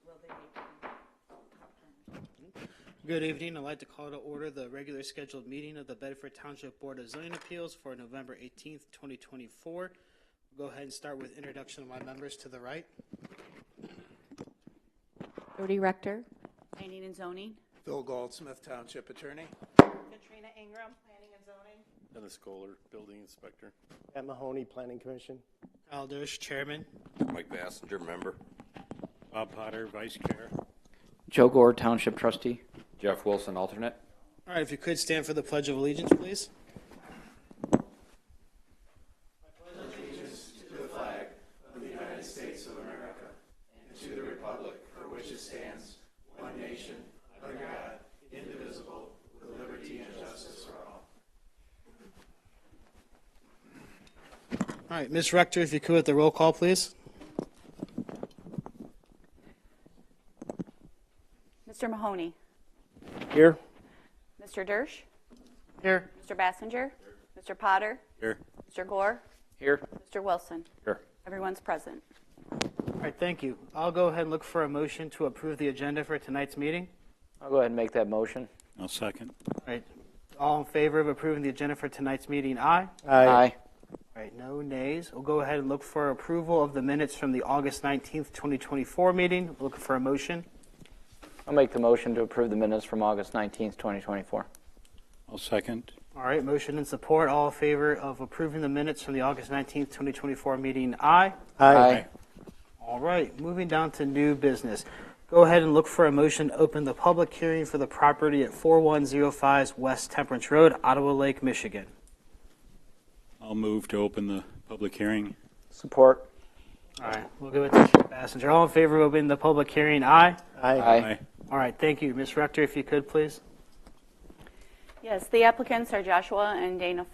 will they be confirmed? Good evening. I'd like to call to order the regular scheduled meeting of the Bedford Township Board of Zoning Appeals for November 18th, 2024. We'll go ahead and start with introduction of my members to the right. Jody Rector, Planning and Zoning. Phil Goldsmith, Township Attorney. Katrina Ingram, Planning and Zoning. Dennis Kohler, Building Inspector. Matt Mahoney, Planning Commission. Kyle Dirsch, Chairman. Mike Bassinger, member. Bob Potter, Vice Chair. Joe Gore, Township Trustee. Jeff Wilson, alternate. All right, if you could stand for the Pledge of Allegiance, please. All right, Ms. Rector, if you could with the roll call, please. Mr. Mahoney. Here. Mr. Dirsch. Here. Mr. Bassinger. Mr. Potter. Here. Mr. Gore. Here. Mr. Wilson. Here. Everyone's present. All right, thank you. I'll go ahead and look for a motion to approve the agenda for tonight's meeting. I'll go ahead and make that motion. I'll second. All right, all in favor of approving the agenda for tonight's meeting, aye? Aye. All right, no nays. We'll go ahead and look for approval of the minutes from the August 19th, 2024 meeting. We're looking for a motion. I'll make the motion to approve the minutes from August 19th, 2024. I'll second. All right, motion and support. All in favor of approving the minutes from the August 19th, 2024 meeting, aye? Aye. All right, moving down to new business. Go ahead and look for a motion to open the public hearing for the property at 4105 West Temperance Road, Ottawa Lake, Michigan. I'll move to open the public hearing. Support. All right, we'll go with Mr. Bassinger. All in favor of opening the public hearing, aye? Aye. All right, thank you. Ms. Rector, if you could, please. Yes, the applicants are Joshua and Dana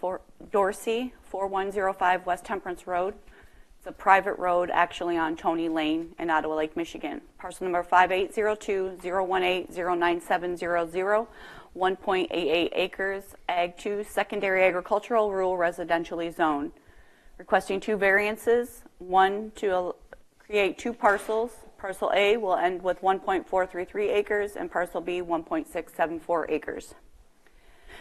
Dorsey, 4105 West Temperance Road. It's a private road actually on Tony Lane in Ottawa Lake, Michigan. Parcel number 5802-018-09700, 1.88 acres, Ag 2, secondary agricultural, rural residentially zoned. Requesting two variances, one to create two parcels. Parcel A will end with 1.433 acres and parcel B 1.674 acres.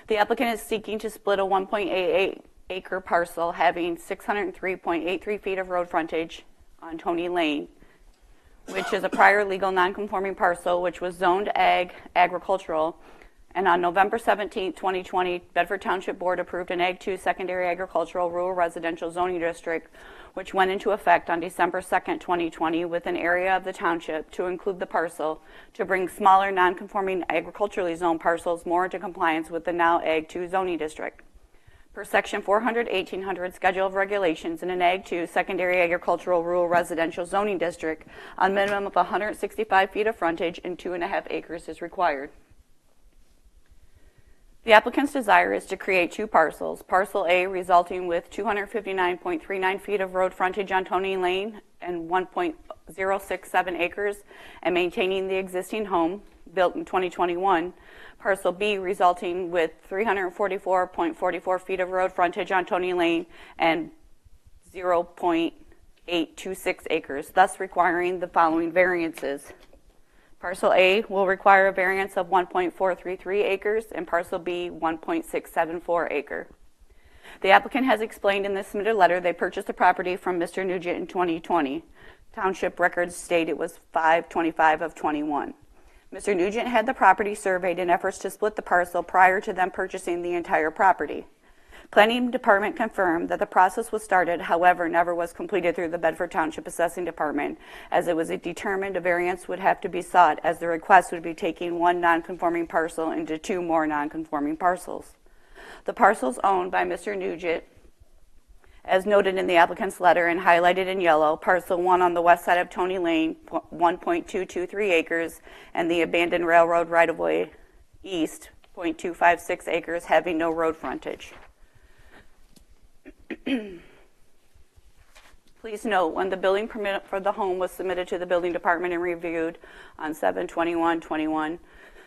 The applicant is seeking to split a 1.88 acre parcel having 603.83 feet of road frontage on Tony Lane, which is a prior legal nonconforming parcel which was zoned agricultural. And on November 17, 2020, Bedford Township Board approved an Ag 2 secondary agricultural rural residential zoning district, which went into effect on December 2, 2020, with an area of the township to include the parcel to bring smaller non-conforming agriculturally zoned parcels more into compliance with the now Ag 2 zoning district. Per Section 400-1800 Schedule of Regulations, in an Ag 2 secondary agricultural rural residential zoning district, a minimum of 165 feet of frontage and 2.5 acres is required. The applicant's desire is to create two parcels, Parcel A resulting with 259.39 feet of road frontage on Tony Lane and 1.067 acres, and maintaining the existing home built in 2021. Parcel B resulting with 344.44 feet of road frontage on Tony Lane and 0.826 acres, thus requiring the following variances. Parcel A will require a variance of 1.433 acres and Parcel B 1.674 acre. The applicant has explained in the submitted letter they purchased the property from Mr. Nugent in 2020. Township records state it was 5/25 of 21. Mr. Nugent had the property surveyed in efforts to split the parcel prior to them purchasing the entire property. Planning Department confirmed that the process was started, however, never was completed through the Bedford Township Assessing Department, as it was determined a variance would have to be sought, as the request would be taking one non-conforming parcel into two more non-conforming parcels. The parcels owned by Mr. Nugent, as noted in the applicant's letter and highlighted in yellow, Parcel 1 on the west side of Tony Lane, 1.223 acres, and the abandoned railroad right-of-way east, 0.256 acres, having no road frontage. Please note, when the building permit for the home was submitted to the building department and reviewed on 7/21/21,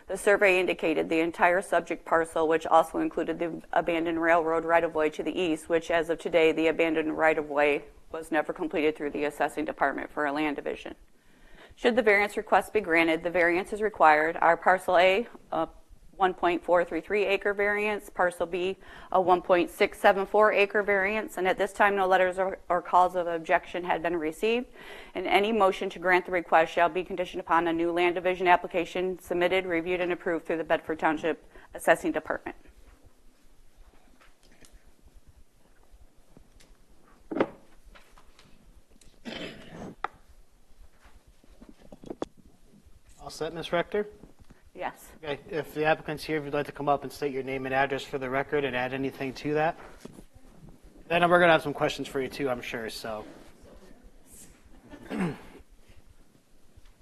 the survey indicated the entire subject parcel, which also included the abandoned railroad right-of-way to the east, which as of today, the abandoned right-of-way was never completed through the assessing department for a land division, Should the variance request be granted, the variance is required. Our parcel A, a 1.433 acre variance, parcel B, a 1.674 acre variance, and at this time, no letters or calls of objection had been received, and any motion to grant the request shall be conditioned upon a new land division application submitted, reviewed, and approved through the Bedford Township Assessing Department. All set, Ms. Rector? Yes. Okay, if the applicant's here, if you'd like to come up and state your name and address for the record and add anything to that. Then we're going to have some questions for you too, I'm sure, so. It's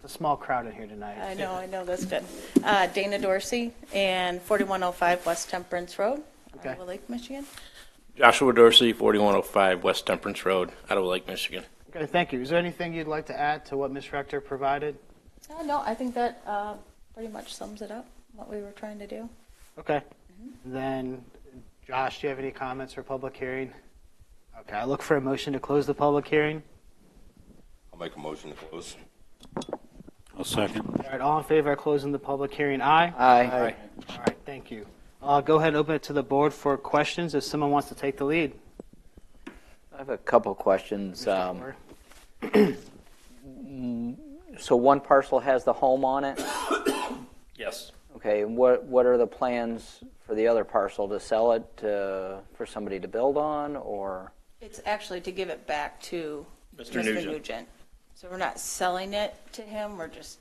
a small crowd in here tonight. I know, that's good. Dana Dorsey, and 4105 West Temperance Road, Okay. Iowa Lake, Michigan. Joshua Dorsey, 4105 West Temperance Road, Ottawa Lake, Michigan. Okay, thank you. Is there anything you'd like to add to what Ms. Rector provided? No, I think that pretty much sums it up, what we were trying to do. Okay. Then, Josh, do you have any comments for public hearing? Okay, I look for a motion to close the public hearing. I'll make a motion to close. I'll second. All right, all in favor of closing the public hearing, aye? Aye. All right, thank you. I'll go ahead and open it to the board for questions if someone wants to take the lead. I have a couple questions. Mr. Moore. So one parcel has the home on it? Yes. Okay, and what are the plans for the other parcel? To sell it for somebody to build on, or? It's actually to give it back to Mr. Mr. Nugent. Nugent. So we're not selling it to him, we're just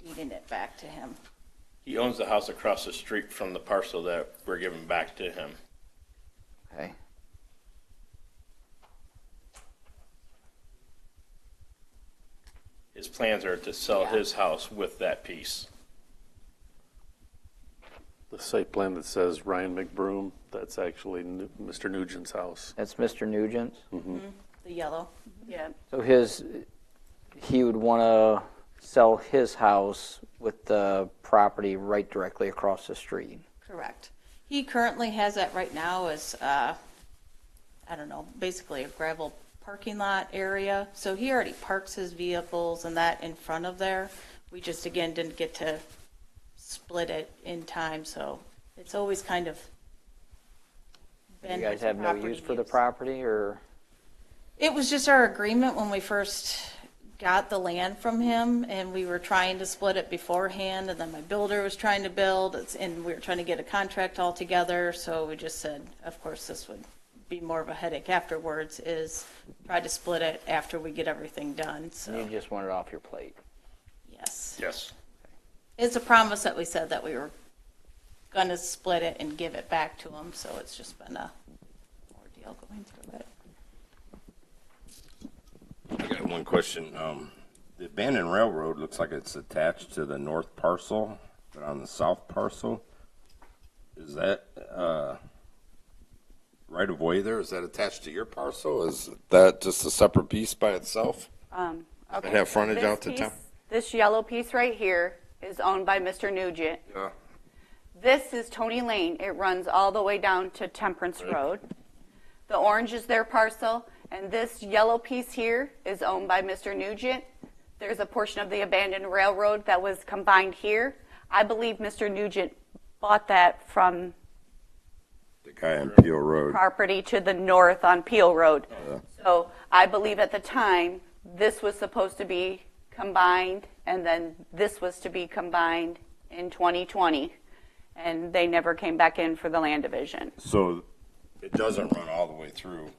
deeding it back to him. He owns the house across the street from the parcel that we're giving back to him. Okay. His plans are to sell his house with that piece. The site plan that says Ryan McBroom, that's actually Mr. Nugent's house. That's Mr. Nugent's? The yellow. Yeah. So he would want to sell his house with the property right directly across the street. Correct. He currently has that right now as, basically a gravel parking lot area. So he already parks his vehicles and that in front of there. We just, again, didn't get to split it in time, so it's always kind of been. You guys have no use for the property, or? It was just our agreement when we first got the land from him, and we were trying to split it beforehand, and then my builder was trying to build, and we were trying to get a contract all together, so we just said, of course, this would be more of a headache afterwards, is try to split it after we get everything done, so. You just want it off your plate? Yes. Yes. It's a promise that we said that we were gonna split it and give it back to him, so it's just been a ordeal going through it. I got one question. The abandoned railroad looks like it's attached to the north parcel, but on the south parcel, is that right of way there? Is that attached to your parcel? Is that just a separate piece by itself? Okay. It have frontage This out to piece- town? This yellow piece right here is owned by Mr. Nugent. Yeah. This is Tony Lane. It runs all the way down to Temperance Road. The orange is their parcel, and this yellow piece here is owned by Mr. Nugent. There's a portion of the abandoned railroad that was combined here. I believe Mr. Nugent bought that from The guy on Peel Road. property to the north on Peel Road. So I believe at the time, this was supposed to be combined, and then this was to be combined in 2020, and they never came back in for the land division. So it doesn't run all the way through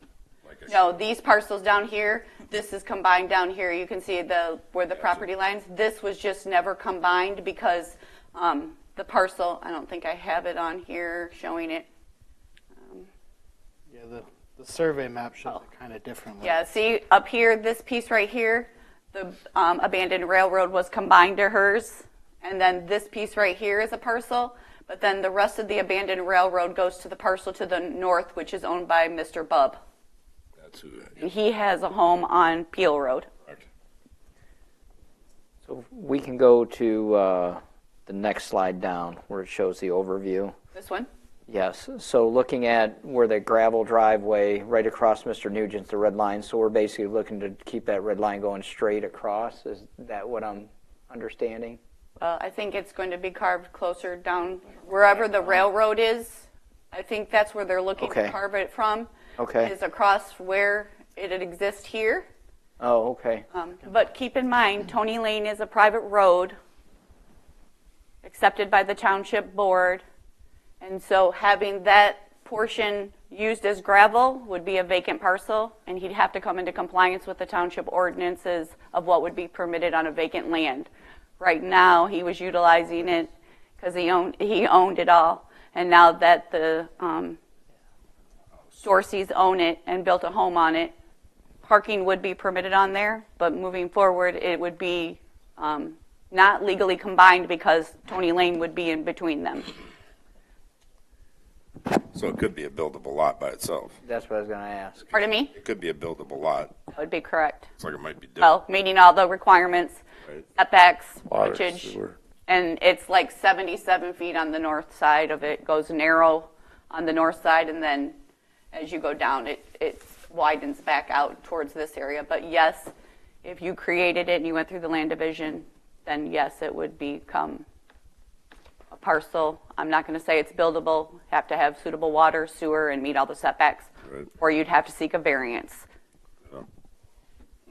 like a. No, these parcels down here, this is combined down here. You can see where the property lines. This was just never combined because the parcel, I don't think I have it on here showing it. Yeah, the survey map shows it kind of differently. Yeah, see up here, this piece right here, the abandoned railroad was combined to hers, and then this piece right here is a parcel, but then the rest of the abandoned railroad goes to the parcel to the north, which is owned by Mr. Bub. That's who that And he has a home on Peel Road. is. So we can go to the next slide down where it shows the overview. This one? Yes, so looking at where the gravel driveway, right across Mr. Nugent's, the red line, so we're basically looking to keep that red line going straight across, is that what I'm understanding? I think it's going to be carved closer down wherever the railroad is. I think that's where they're looking Okay. to carve it from. Okay. Is across where it exists here. Oh, okay. But keep in mind, Tony Lane is a private road accepted by the township board. And so having that portion used as gravel would be a vacant parcel, and he'd have to come into compliance with the township ordinances of what would be permitted on a vacant land. Right now, he was utilizing it because he owned it all. And now that the Dorseys own it and built a home on it, parking would be permitted on there, but moving forward, it would be not legally combined because Tony Lane would be in between them. So it could be a buildable lot by itself. That's what I was going to ask. Pardon me? It could be a buildable lot. That would be correct. It's like it might be different. Well, meeting all the requirements, Right. setbacks, Water, frontage, sewer. and it's like 77 feet on the north side of it. Goes narrow on the north side, and then as you go down, it widens back out towards this area. But yes, if you created it and you went through the land division, then yes, it would become a parcel. I'm not going to say it's buildable. Have to have suitable water, sewer, and meet all the setbacks. Right. Or you'd have to seek a variance.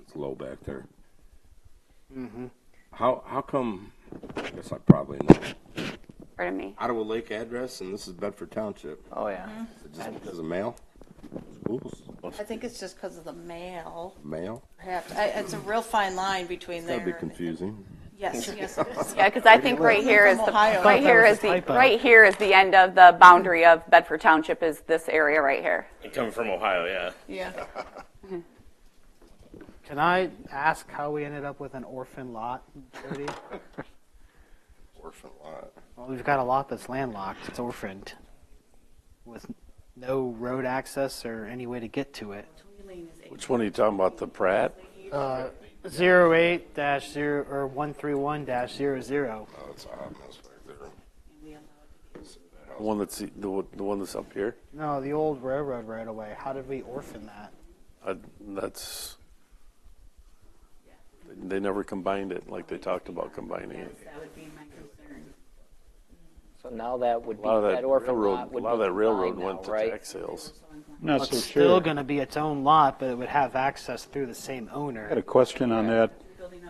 It's low back there. Mm-hmm. How come, I guess I probably know, Pardon me. Ottawa Lake address, and this is Bedford Township. Oh, yeah. Is it just because of mail? Schools? I think it's just because of the mail, Mail? perhaps. It's a real fine line between there. That'd be confusing. Yes, yes, it is. Yeah, because I think right here is From the Ohio. right here is the right here is the end of the boundary of Bedford Township. Is this area right here? Coming from Ohio, yeah. Yeah. Can I ask how we ended up with an orphan lot, Jody? Orphan lot. Well, we've got a lot that's landlocked. It's orphaned with no road access or any way to get to it. Which one are you talking about, the Pratt? 08-0 or 131-00. Oh, it's a hot mess back there. The one that's the one that's up here? No, the old railroad right away. How did we orphan that? That's, they never combined it like they talked about combining it. That would be my concern. So now that would A be, lot of that that orphan railroad, lot a would lot of be that railroad combined went now, to right? tax sales. Not It's so still sure. going to be its own lot, but it would have access through the same I had owner. a question on that.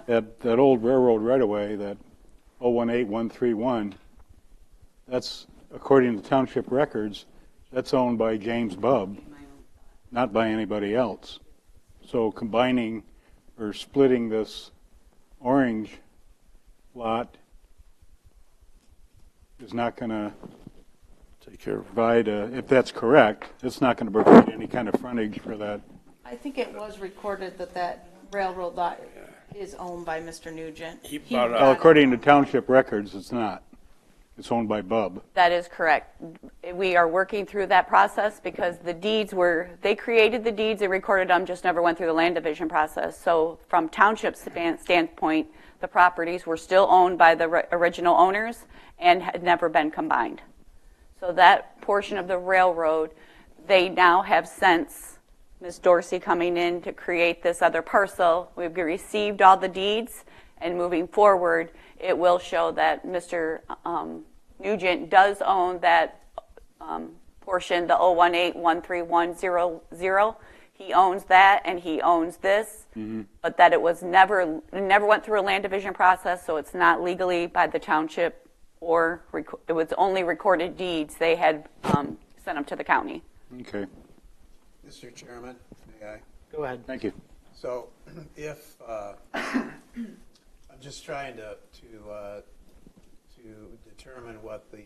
That old railroad right-of-way, that 018131, that's, according to township records, that's owned by James Bubb, not by anybody else. So combining or splitting this orange lot is not going to Take care of provide, if that's correct, it's not going to provide any kind of frontage for that. I think it was recorded that that railroad lot is owned by Mr. Nugent. He bought got it. Well, it. according to township records, it's not. It's owned by Bubb. That is correct. We are working through that process because the deeds they created the deeds and recorded them, just never went through the land division process. So from township standpoint, the properties were still owned by the original owners and had never been combined. So that portion of the railroad, they now have since Ms. Dorsey coming in to create this other parcel. We've received all the deeds, and moving forward, it will show that Mr. Nugent does own that portion, the 018-13100. He owns that, and he owns this, but that it never went through a land division process, so it's not legally by the township, or it was only recorded deeds. They had sent them to the county. Okay, Mr. Chairman, may I? Go ahead. thank you. So if, I'm just trying to determine what the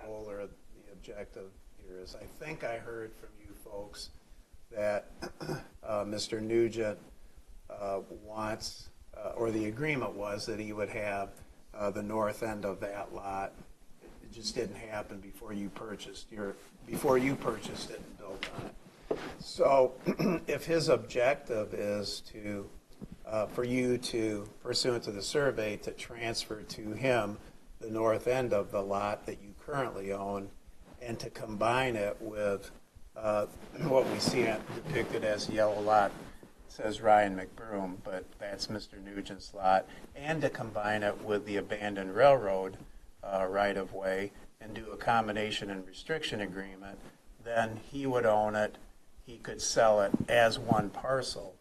goal or the objective here is. I think I heard from you folks that Mr. Nugent wants, or the agreement was that he would have the north end of that lot. It just didn't happen before you purchased it and built on it. So if his objective is for you to, pursuant to the survey, to transfer to him the north end of the lot that you currently own, and to combine it with what we see depicted as yellow lot. It says Ryan McBroom, but that's Mr. Nugent's lot, and to combine it with the abandoned railroad right-of-way and do a combination and restriction agreement, then he would own it, he could sell it as one parcel.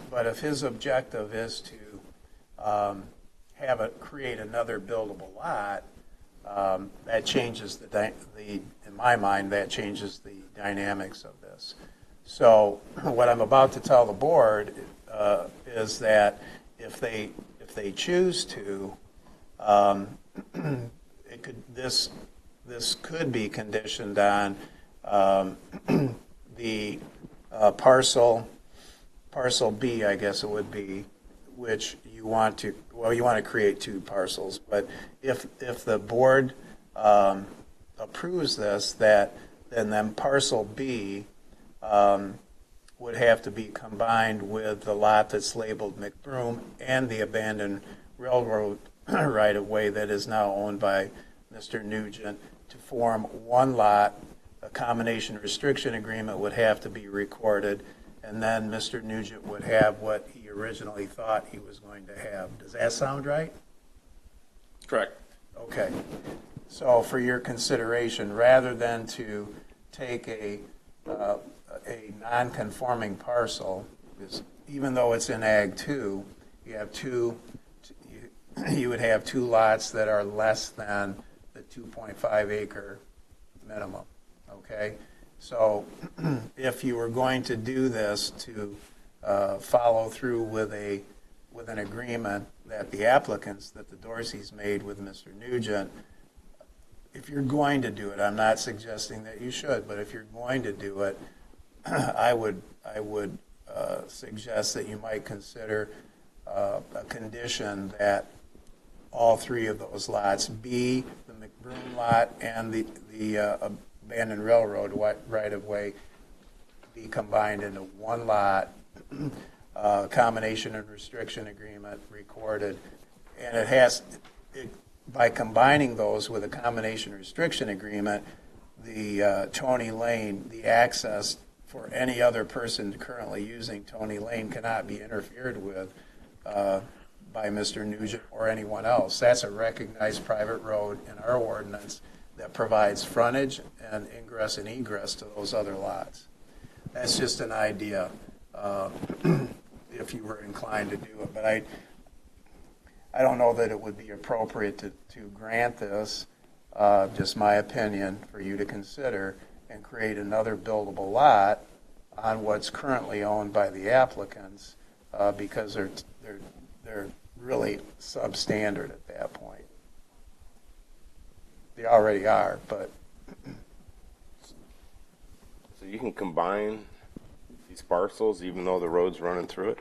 But if his objective is to create another buildable lot, that changes in my mind, that changes the dynamics of this. So what I'm about to tell the board is that if they choose to, this could be conditioned on the parcel B, I guess it would be, which you want to create two parcels. But if the board approves this, then parcel B would have to be combined with the lot that's labeled McBroom and the abandoned railroad right-of-way that is now owned by Mr. Nugent to form one lot. A combination restriction agreement would have to be recorded, and then Mr. Nugent would have what he originally thought he was going to have. Does that sound right? Correct. Okay. So for your consideration, rather than to take a non-conforming parcel, because even though it's in Ag 2, you would have two lots that are less than the 2.5 acre minimum. Okay? So if you were going to do this to follow through with an agreement that the applicants, that the Dorseys made with Mr. Nugent, if you're going to do it, I'm not suggesting that you should, but if you're going to do it, I would suggest that you might consider a condition that all three of those lots, B, the McBroom lot, and the abandoned railroad right-of-way, be combined into one lot, combination and restriction agreement recorded, and by combining those with a combination restriction agreement, the Tony Lane, the access for any other person currently using Tony Lane cannot be interfered with by Mr. Nugent or anyone else. That's a recognized private road in our ordinance that provides frontage and ingress and egress to those other lots. That's just an idea if you were inclined to do it. But I don't know that it would be appropriate to grant this, just my opinion, for you to consider and create another buildable lot on what's currently owned by the applicants because they're really substandard at that point. They already are, but. So you can combine these parcels even though the road's running through it?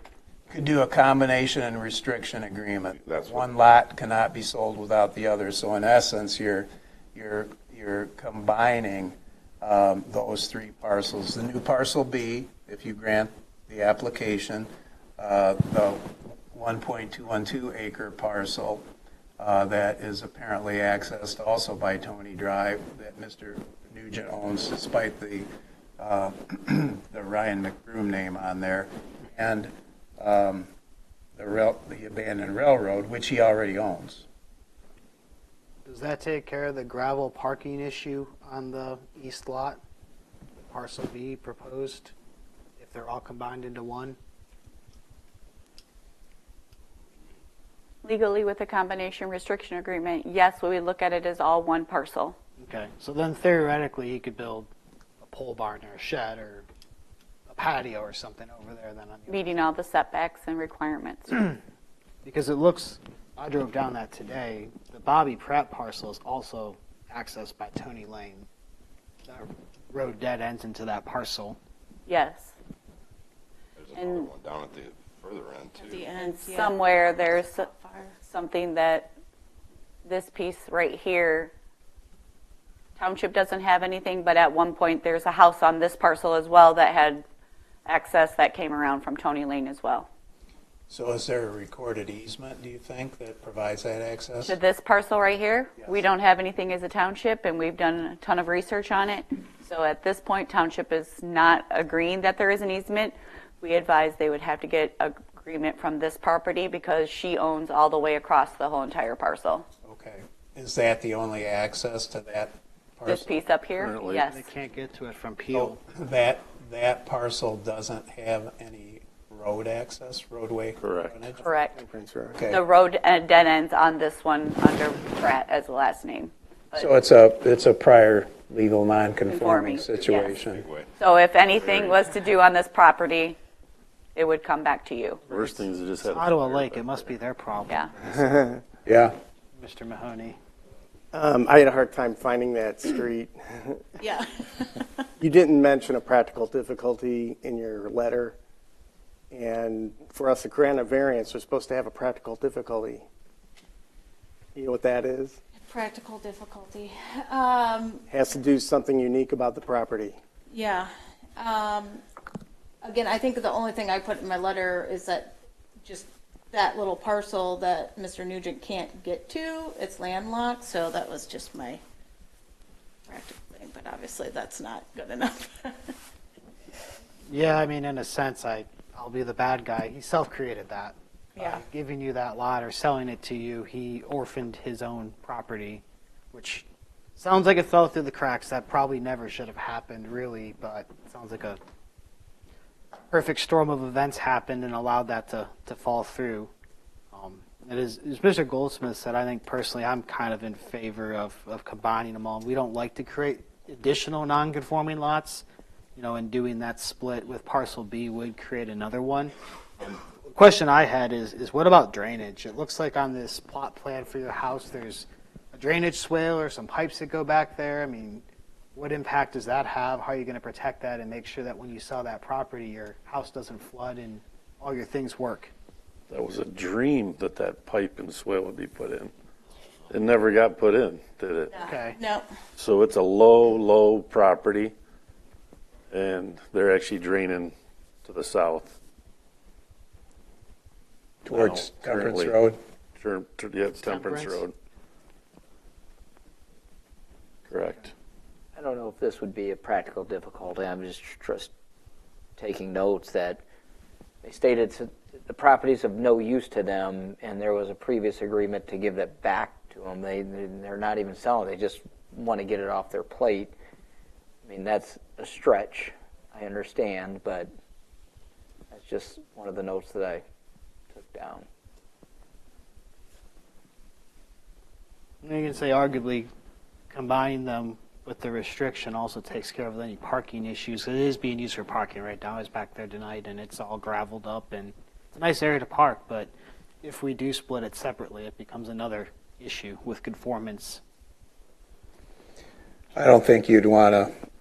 Could do a combination and restriction agreement. That's one lot cannot be sold without the other. So in essence, you're combining those three parcels. The new parcel B, if you grant the application, the 1.212 acre parcel that is apparently accessed also by Tony Drive that Mr. Nugent owns, despite the Ryan McBroom name on there, and the abandoned railroad, which he already owns. Does that take care of the gravel parking issue on the east lot? Parcel B proposed, if they're all combined into one? Legally, with a combination restriction agreement, yes, we would look at it as all one parcel. Okay, so then theoretically he could build a pole barn or a shed or a patio or something over there then on the Meeting all the setbacks and requirements. Because it looks, I drove down that today, the Bobby Pratt parcel is also accessed by Tony Lane. That road dead ends into that parcel. Yes. There's another one down at the further end too. At the And end, yeah. somewhere there's something that this piece right here, Township doesn't have anything, but at one point there's a house on this parcel as well that had access that came around from Tony Lane as well. So is there a recorded easement, do you think, that provides that access? To this parcel right here, Yes. we don't have anything as a township, and we've done a ton of research on it. So at this point, township is not agreeing that there is an easement. We advise they would have to get agreement from this property because she owns all the way across the whole entire parcel. Okay. Is that the only access to that parcel? This piece up here, Currently. yes. They can't get to it from Peel. Oh, that parcel doesn't have any road access, roadway Correct. frontage? Correct. Okay. The road dead ends on this one under Pratt as the last name. So it's a prior legal Conforming, non-conforming yes. situation. So if anything was to do on this property, it would come back to you. Worst things is just have. Ottawa Lake, it must be their problem. Yeah. Yeah. Mr. Mahoney. I had a hard time finding that street. Yeah. You didn't mention a practical difficulty in your letter. And for us to grant a variance, we're supposed to have a practical difficulty. You know what that is? Practical difficulty. Has to do something unique about the property. Yeah. Again, I think the only thing I put in my letter is that just that little parcel that Mr. Nugent can't get to, it's landlocked, so that was just my practical thing, but obviously that's not good enough. Yeah, I mean, in a sense, I'll be the bad guy. He self-created that. Yeah. By giving you that lot or selling it to you, he orphaned his own property, which sounds like it fell through the cracks. That probably never should have happened, really, but it sounds like a perfect storm of events happened and allowed that to fall through. It is, as Mr. Goldsmith said, I think personally I'm kind of in favor of combining them all. We don't like to create additional non-conforming lots, and doing that split with parcel B would create another one. The question I had is what about drainage? It looks like on this plot plan for your house there's a drainage swale or some pipes that go back there. I mean, what impact does that have? How are you going to protect that and make sure that when you sell that property, your house doesn't flood and all your things work? That was a dream that pipe and swale would be put in. It never got put in, did it? Okay. No. So it's a low property, and they're actually draining to the south. Towards Now, Temperance currently. Road? Yeah, Temperance Temperance? Road. Correct. I don't know if this would be a practical difficulty. I'm just taking notes that they stated the property's of no use to them, and there was a previous agreement to give that back to them. They're not even selling. They just want to get it off their plate. I mean, that's a stretch. I understand, but that's just one of the notes that I took down. You can say arguably combining them with the restriction also takes care of any parking issues. It is being used for parking right now. I was back there tonight and it's all graveled up and it's a nice area to park, but if we do split it separately, it becomes another issue with conformance. I don't think you'd want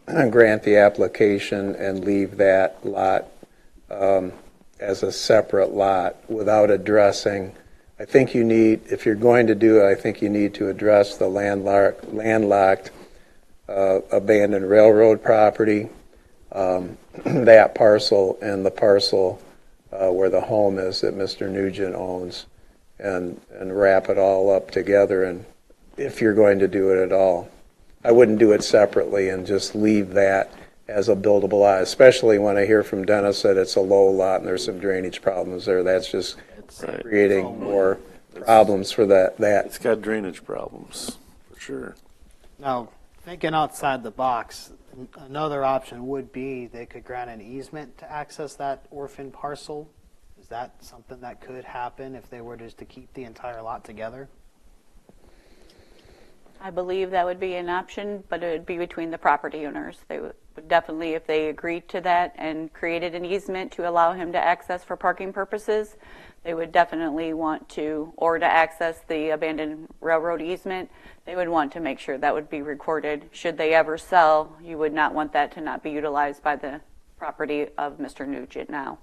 to grant the application and leave that lot as a separate lot without addressing. I think you need, if you're going to do it, I think you need to address the landlocked abandoned railroad property, that parcel and the parcel where the home is that Mr. Nugent owns, and wrap it all up together. And if you're going to do it at all, I wouldn't do it separately and just leave that as a buildable lot, especially when I hear from Dennis that it's a low lot and there's some drainage problems there. That's just Right. creating more problems for that. It's got drainage problems, for sure. Now, thinking outside the box, another option would be they could grant an easement to access that orphan parcel. Is that something that could happen if they were just to keep the entire lot together? I believe that would be an option, but it would be between the property owners. They would definitely, if they agreed to that and created an easement to allow him to access for parking purposes, they would definitely want to, or to access the abandoned railroad easement, they would want to make sure that would be recorded. Should they ever sell, you would not want that to not be utilized by the property of Mr. Nugent now.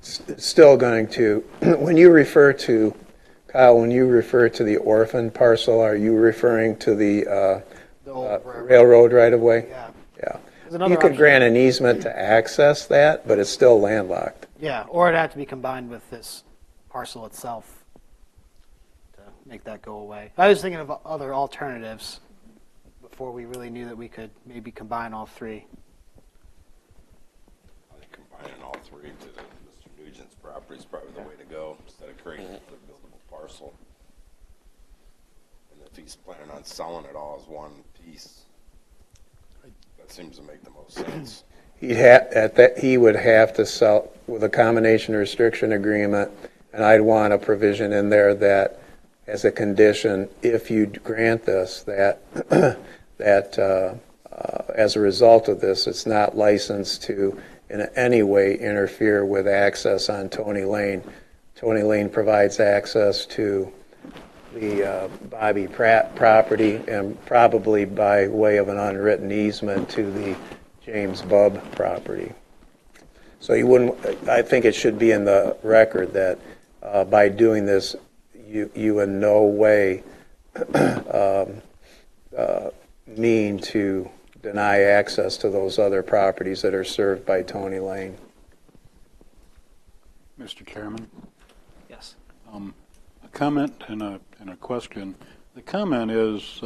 Still going to, when you refer to, Kyle, when you refer to the orphan parcel, are you referring to the old railroad right of way? Yeah. Yeah. There's another You could option. grant an easement to access that, but it's still landlocked. Yeah, or it'd have to be combined with this parcel itself to make that go away. I was thinking of other alternatives before we really knew that we could maybe combine all three. I think combining all three to Mr. Nugent's property is probably the way to go instead of creating a buildable parcel. And if he's planning on selling it all as one piece, that seems to make the most sense. He would have to sell with a combination restriction agreement, and I'd want a provision in there that, as a condition, if you grant this, that as a result of this, it's not licensed to in any way interfere with access on Tony Lane. Tony Lane provides access to the Bobby Pratt property and probably by way of an unwritten easement to the James Bubb property. So you wouldn't, I think it should be in the record that by doing this, you in no way mean to deny access to those other properties that are served by Tony Lane. Mr. Chairman, Yes. a comment and a question. The comment is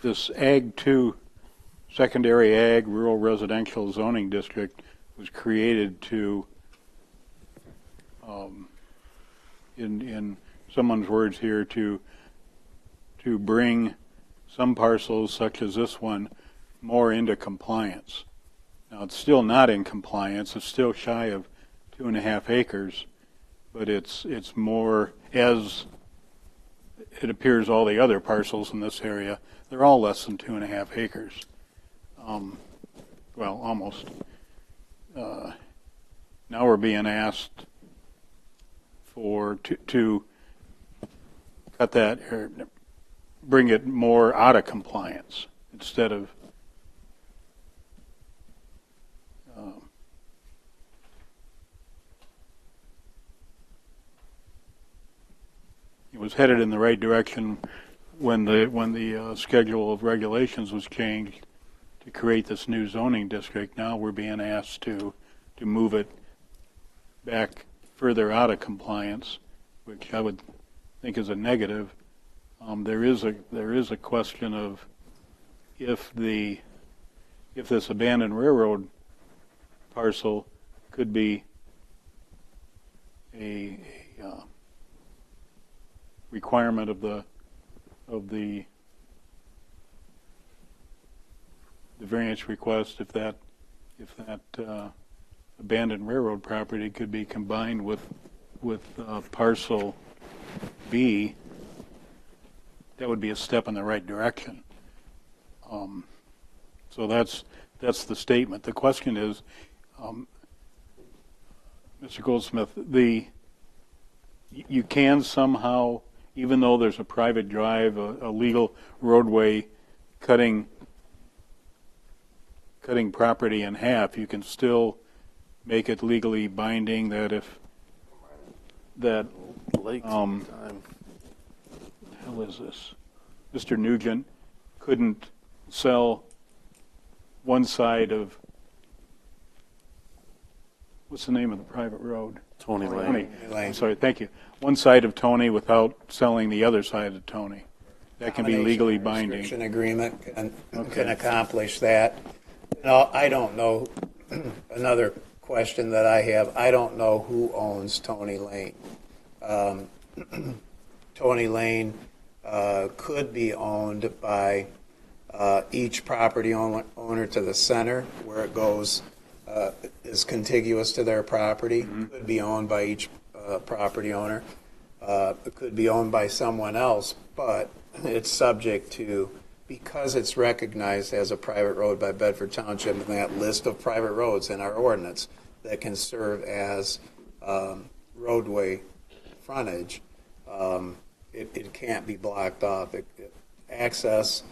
this Ag 2 secondary ag rural residential zoning district was created to, in someone's words here, to bring some parcels such as this one more into compliance. Now it's still not in compliance. It's still shy of 2.5 acres, but it's more, as it appears all the other parcels in this area, they're all less than 2.5 acres. Well, almost. Now we're being asked to cut that, or bring it more out of compliance instead of it was headed in the right direction when the schedule of regulations was changed to create this new zoning district. Now we're being asked to move it back further out of compliance, which I would think is a negative. There is a question of if this abandoned railroad parcel could be a requirement of the variance request, if that abandoned railroad property could be combined with parcel B, that would be a step in the right direction. So that's the statement. The question is, Mr. Goldsmith, you can somehow, even though there's a private drive, a legal roadway cutting property in half, you can still make it legally binding that how is this? Mr. Nugent couldn't sell one side of, what's the name of the private road? Tony Lane. I'm sorry, thank you. One side of Tony without selling the other side of Tony. That can be legally binding. Restriction agreement can accomplish that. No, I don't know. Another question that I have, I don't know who owns Tony Lane. Tony Lane could be owned by each property owner to the center, where it goes is contiguous to their property. Could be owned by each property owner. It could be owned by someone else, but it's subject to, because it's recognized as a private road by Bedford Township in that list of private roads in our ordinance that can serve as roadway frontage, it can't be blocked off. Access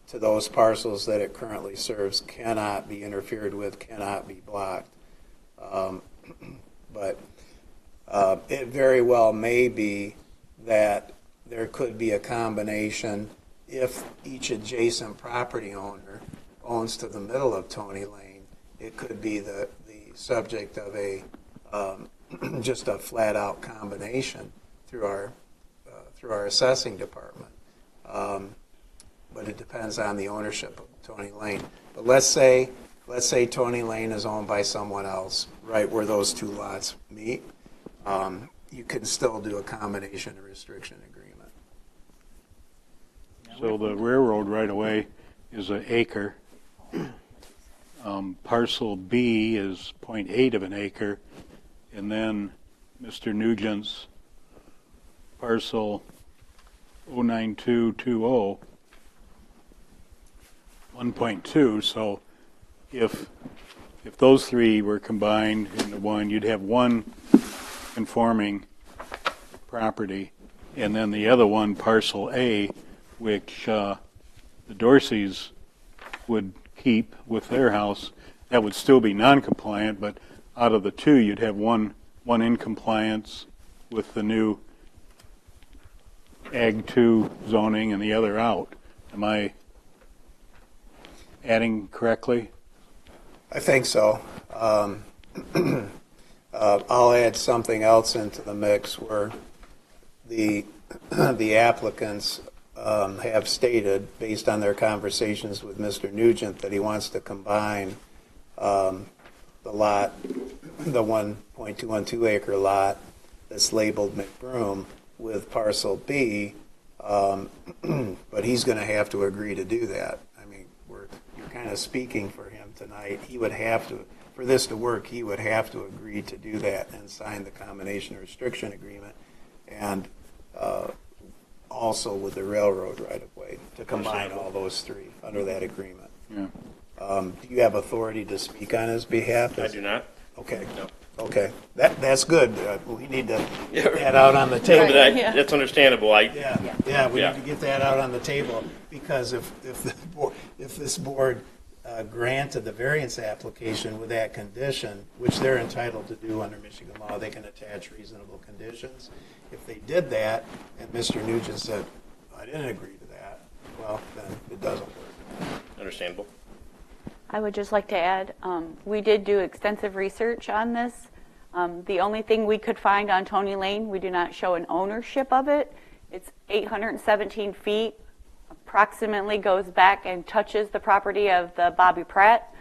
to those parcels that it currently serves cannot be interfered with, cannot be blocked. But it very well may be that there could be a combination if each adjacent property owner owns to the middle of Tony Lane. it could be the subject of a just a flat out combination through our assessing department. But it depends on the ownership of Tony Lane. But let's say Tony Lane is owned by someone else, right where those two lots meet. You can still do a combination of restriction agreement. So the railroad right-of-way is an acre. Parcel B is 0.8 of an acre. And then Mr. Nugent's parcel 09220, 1.2. So if those three were combined into one, you'd have one conforming property, and then the other one, parcel A, which the Dorseys would keep with their house. That would still be non-compliant, but out of the two, you'd have one in compliance with the new Ag 2 zoning and the other out. Am I adding correctly? I think so. I'll add something else into the mix where the applicants have stated, based on their conversations with Mr. Nugent, that he wants to combine the lot, the 1.212 acre lot that's labeled McBroom with parcel B, but he's going to have to agree to do that. I mean, you're kind of speaking for him tonight. He would have to, for this to work, he would have to agree to do that and sign the combination restriction agreement, and also with the railroad right-of-way to combine all those three under that agreement. Yeah. Do you have authority to speak on his behalf? I do not. Okay. No. Okay. That's good. We need to get that out on the table. But Yeah. that's understandable. We Yeah. need to get that out on the table, because if this board granted the variance application with that condition, which they're entitled to do under Michigan law, they can attach reasonable conditions. If they did that, and Mr. Nugent said, I didn't agree to that, well, then it doesn't work. Understandable. I would just like to add, we did do extensive research on this. The only thing we could find on Tony Lane, we do not show an ownership of it. It's 817 feet, approximately goes back and touches the property of the Bobby Pratt.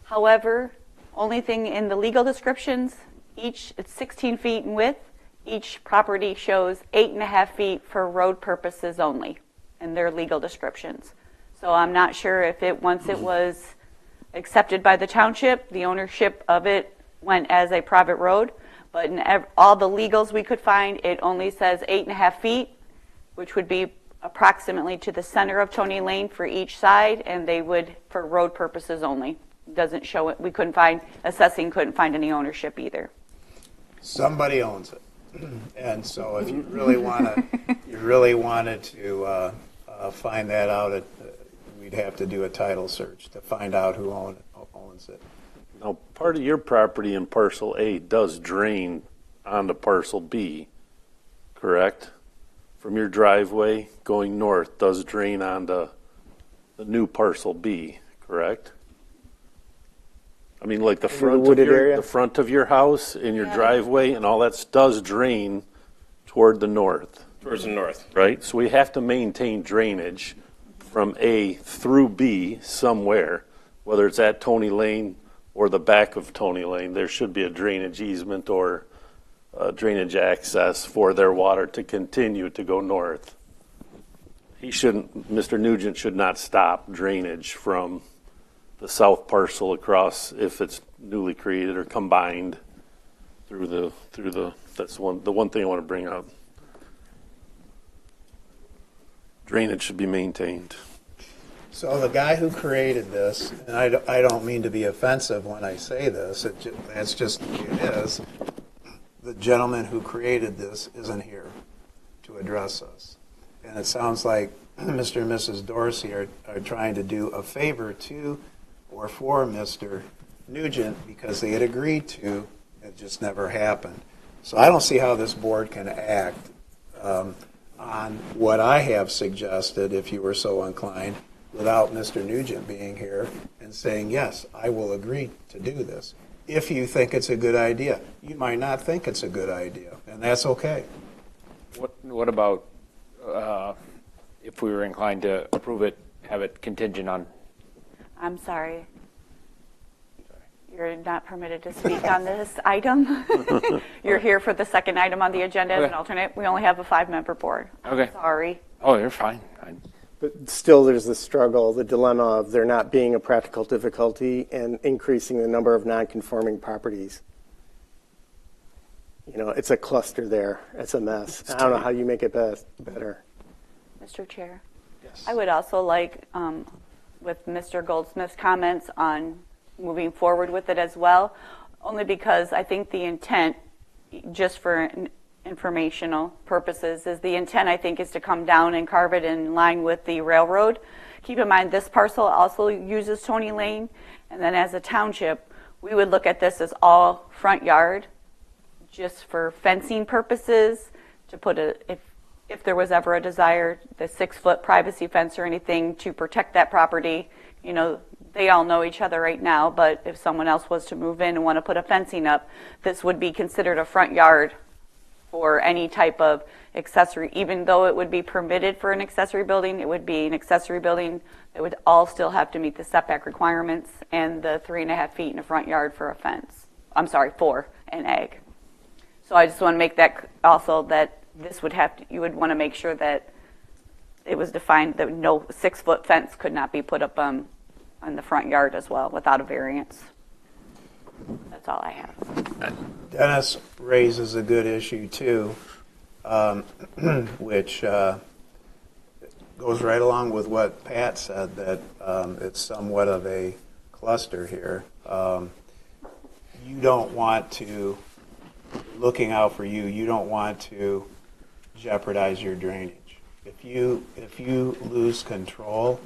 However, only thing in the legal descriptions, it's 16 feet in width. Each property shows 8.5 feet for road purposes only in their legal descriptions. So I'm not sure if once it was accepted by the township, the ownership of it went as a private road, but in all the legals we could find, it only says 8.5 feet, which would be approximately to the center of Tony Lane for each side, and they would, for road purposes only. Doesn't show it. We couldn't find, assessing couldn't find any ownership either. Somebody owns it. And so if you really wanted to find that out, we'd have to do a title search to find out who owns it. Now, part of your property in parcel A does drain onto parcel B, correct? From your driveway going north does drain onto the new parcel B, correct? I mean, like the front of your house and your driveway and all that does drain toward the north. Towards the north. Right? So we have to maintain drainage from A through B somewhere, whether it's at Tony Lane or the back of Tony Lane. There should be a drainage easement or drainage access for their water to continue to go north. Mr. Nugent should not stop drainage from the south parcel across if it's newly created or combined through the that's the one thing I want to bring up. Drainage should be maintained. So the guy who created this, and I don't mean to be offensive when I say this, that's just the way it is. The gentleman who created this isn't here to address us. And it sounds like Mr. and Mrs. Dorsey are trying to do a favor to or for Mr. Nugent because they had agreed to. It just never happened. So I don't see how this board can act on what I have suggested, if you were so inclined, without Mr. Nugent being here and saying, yes, I will agree to do this. If you think it's a good idea. You might not think it's a good idea, and that's okay. What about if we were inclined to approve it, have it contingent on? I'm sorry. You're not permitted to speak on this item. You're here for the second item on the agenda as an alternate. We only have a 5-member board. Okay. Sorry. Oh, you're fine. But still, there's the struggle, the dilemma of there not being a practical difficulty and increasing the number of non-conforming properties. You know, it's a cluster there. It's a mess. I don't know how you make it better. Mr. Chair. Yes. I would also like, with Mr. Goldsmith's comments on moving forward with it as well, only because I think the intent, just for informational purposes, is the intent, I think, is to come down and carve it in line with the railroad. Keep in mind, this parcel also uses Tony Lane, and then as a township, we would look at this as all front yard, just for fencing purposes, to put if there was ever a desire, the 6-foot privacy fence or anything to protect that property. You know, they all know each other right now, but if someone else was to move in and want to put a fencing up, this would be considered a front yard for any type of accessory. Even though it would be permitted for an accessory building, it would be an accessory building that would all still have to meet the setback requirements and the 3.5 feet in a front yard for a fence. I'm sorry, for an ag. So I just want to make that also that this would have to, you would want to make sure that it was defined that no 6-foot fence could not be put up on the front yard as well without a variance. That's all I have. Dennis raises a good issue too, which goes right along with what Pat said, that it's somewhat of a cluster here. You don't want to, looking out for you, you don't want to jeopardize your drainage. If you lose control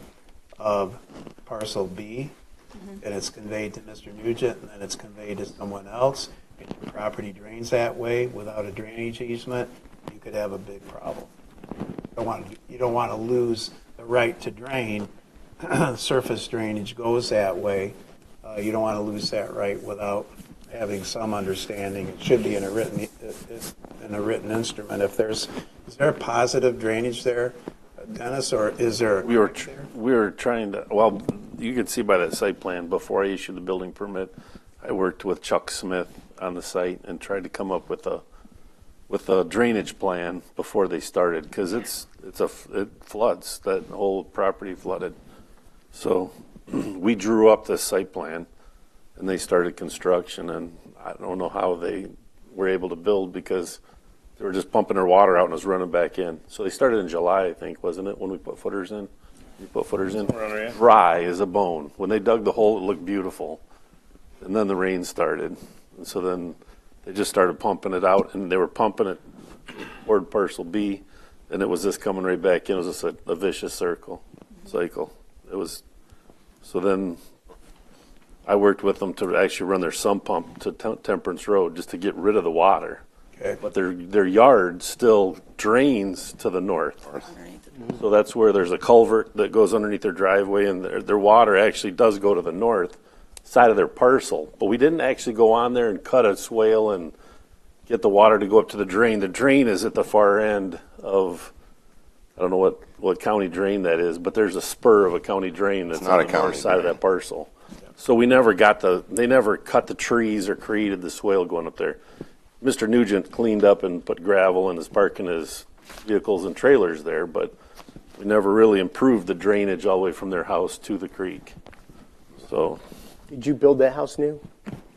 of parcel B, and it's conveyed to Mr. Nugent, and then it's conveyed to someone else, and your property drains that way without a drainage easement, you could have a big problem. You don't want to lose the right to drain. Surface drainage goes that way. You don't want to lose that right without having some understanding. It should be in a written instrument. Is there positive drainage there, Dennis, or is there? We were trying to. Well, you could see by that site plan before I issued the building permit, I worked with Chuck Smith on the site and tried to come up with a drainage plan before they started, because it floods. That whole property flooded. So we drew up this site plan, and they started construction, and I don't know how they were able to build because they were just pumping their water out and it was running back in. So they started in July, I think, wasn't it, when we put footers in? You put footers in? Dry as a bone. When they dug the hole, it looked beautiful. And then the rain started. And so then they just started pumping it out, and they were pumping it toward parcel B, and it was just coming right back in. It was just a vicious cycle. It was, so then I worked with them to actually run their sump pump to Temperance Road just to get rid of the water. Okay. But their yard still drains to the north. So that's where there's a culvert that goes underneath their driveway, and their water actually does go to the north side of their parcel. But we didn't actually go on there and cut a swale and get the water to go up to the drain. The drain is at the far end of, I don't know what county drain that is, but there's a spur of a county drain that's on the north side of that parcel. So we never they never cut the trees or created the swale going up there. Mr. Nugent cleaned up and put gravel and is parking his vehicles and trailers there, but we never really improved the drainage all the way from their house to the creek. So. Did you build that house new?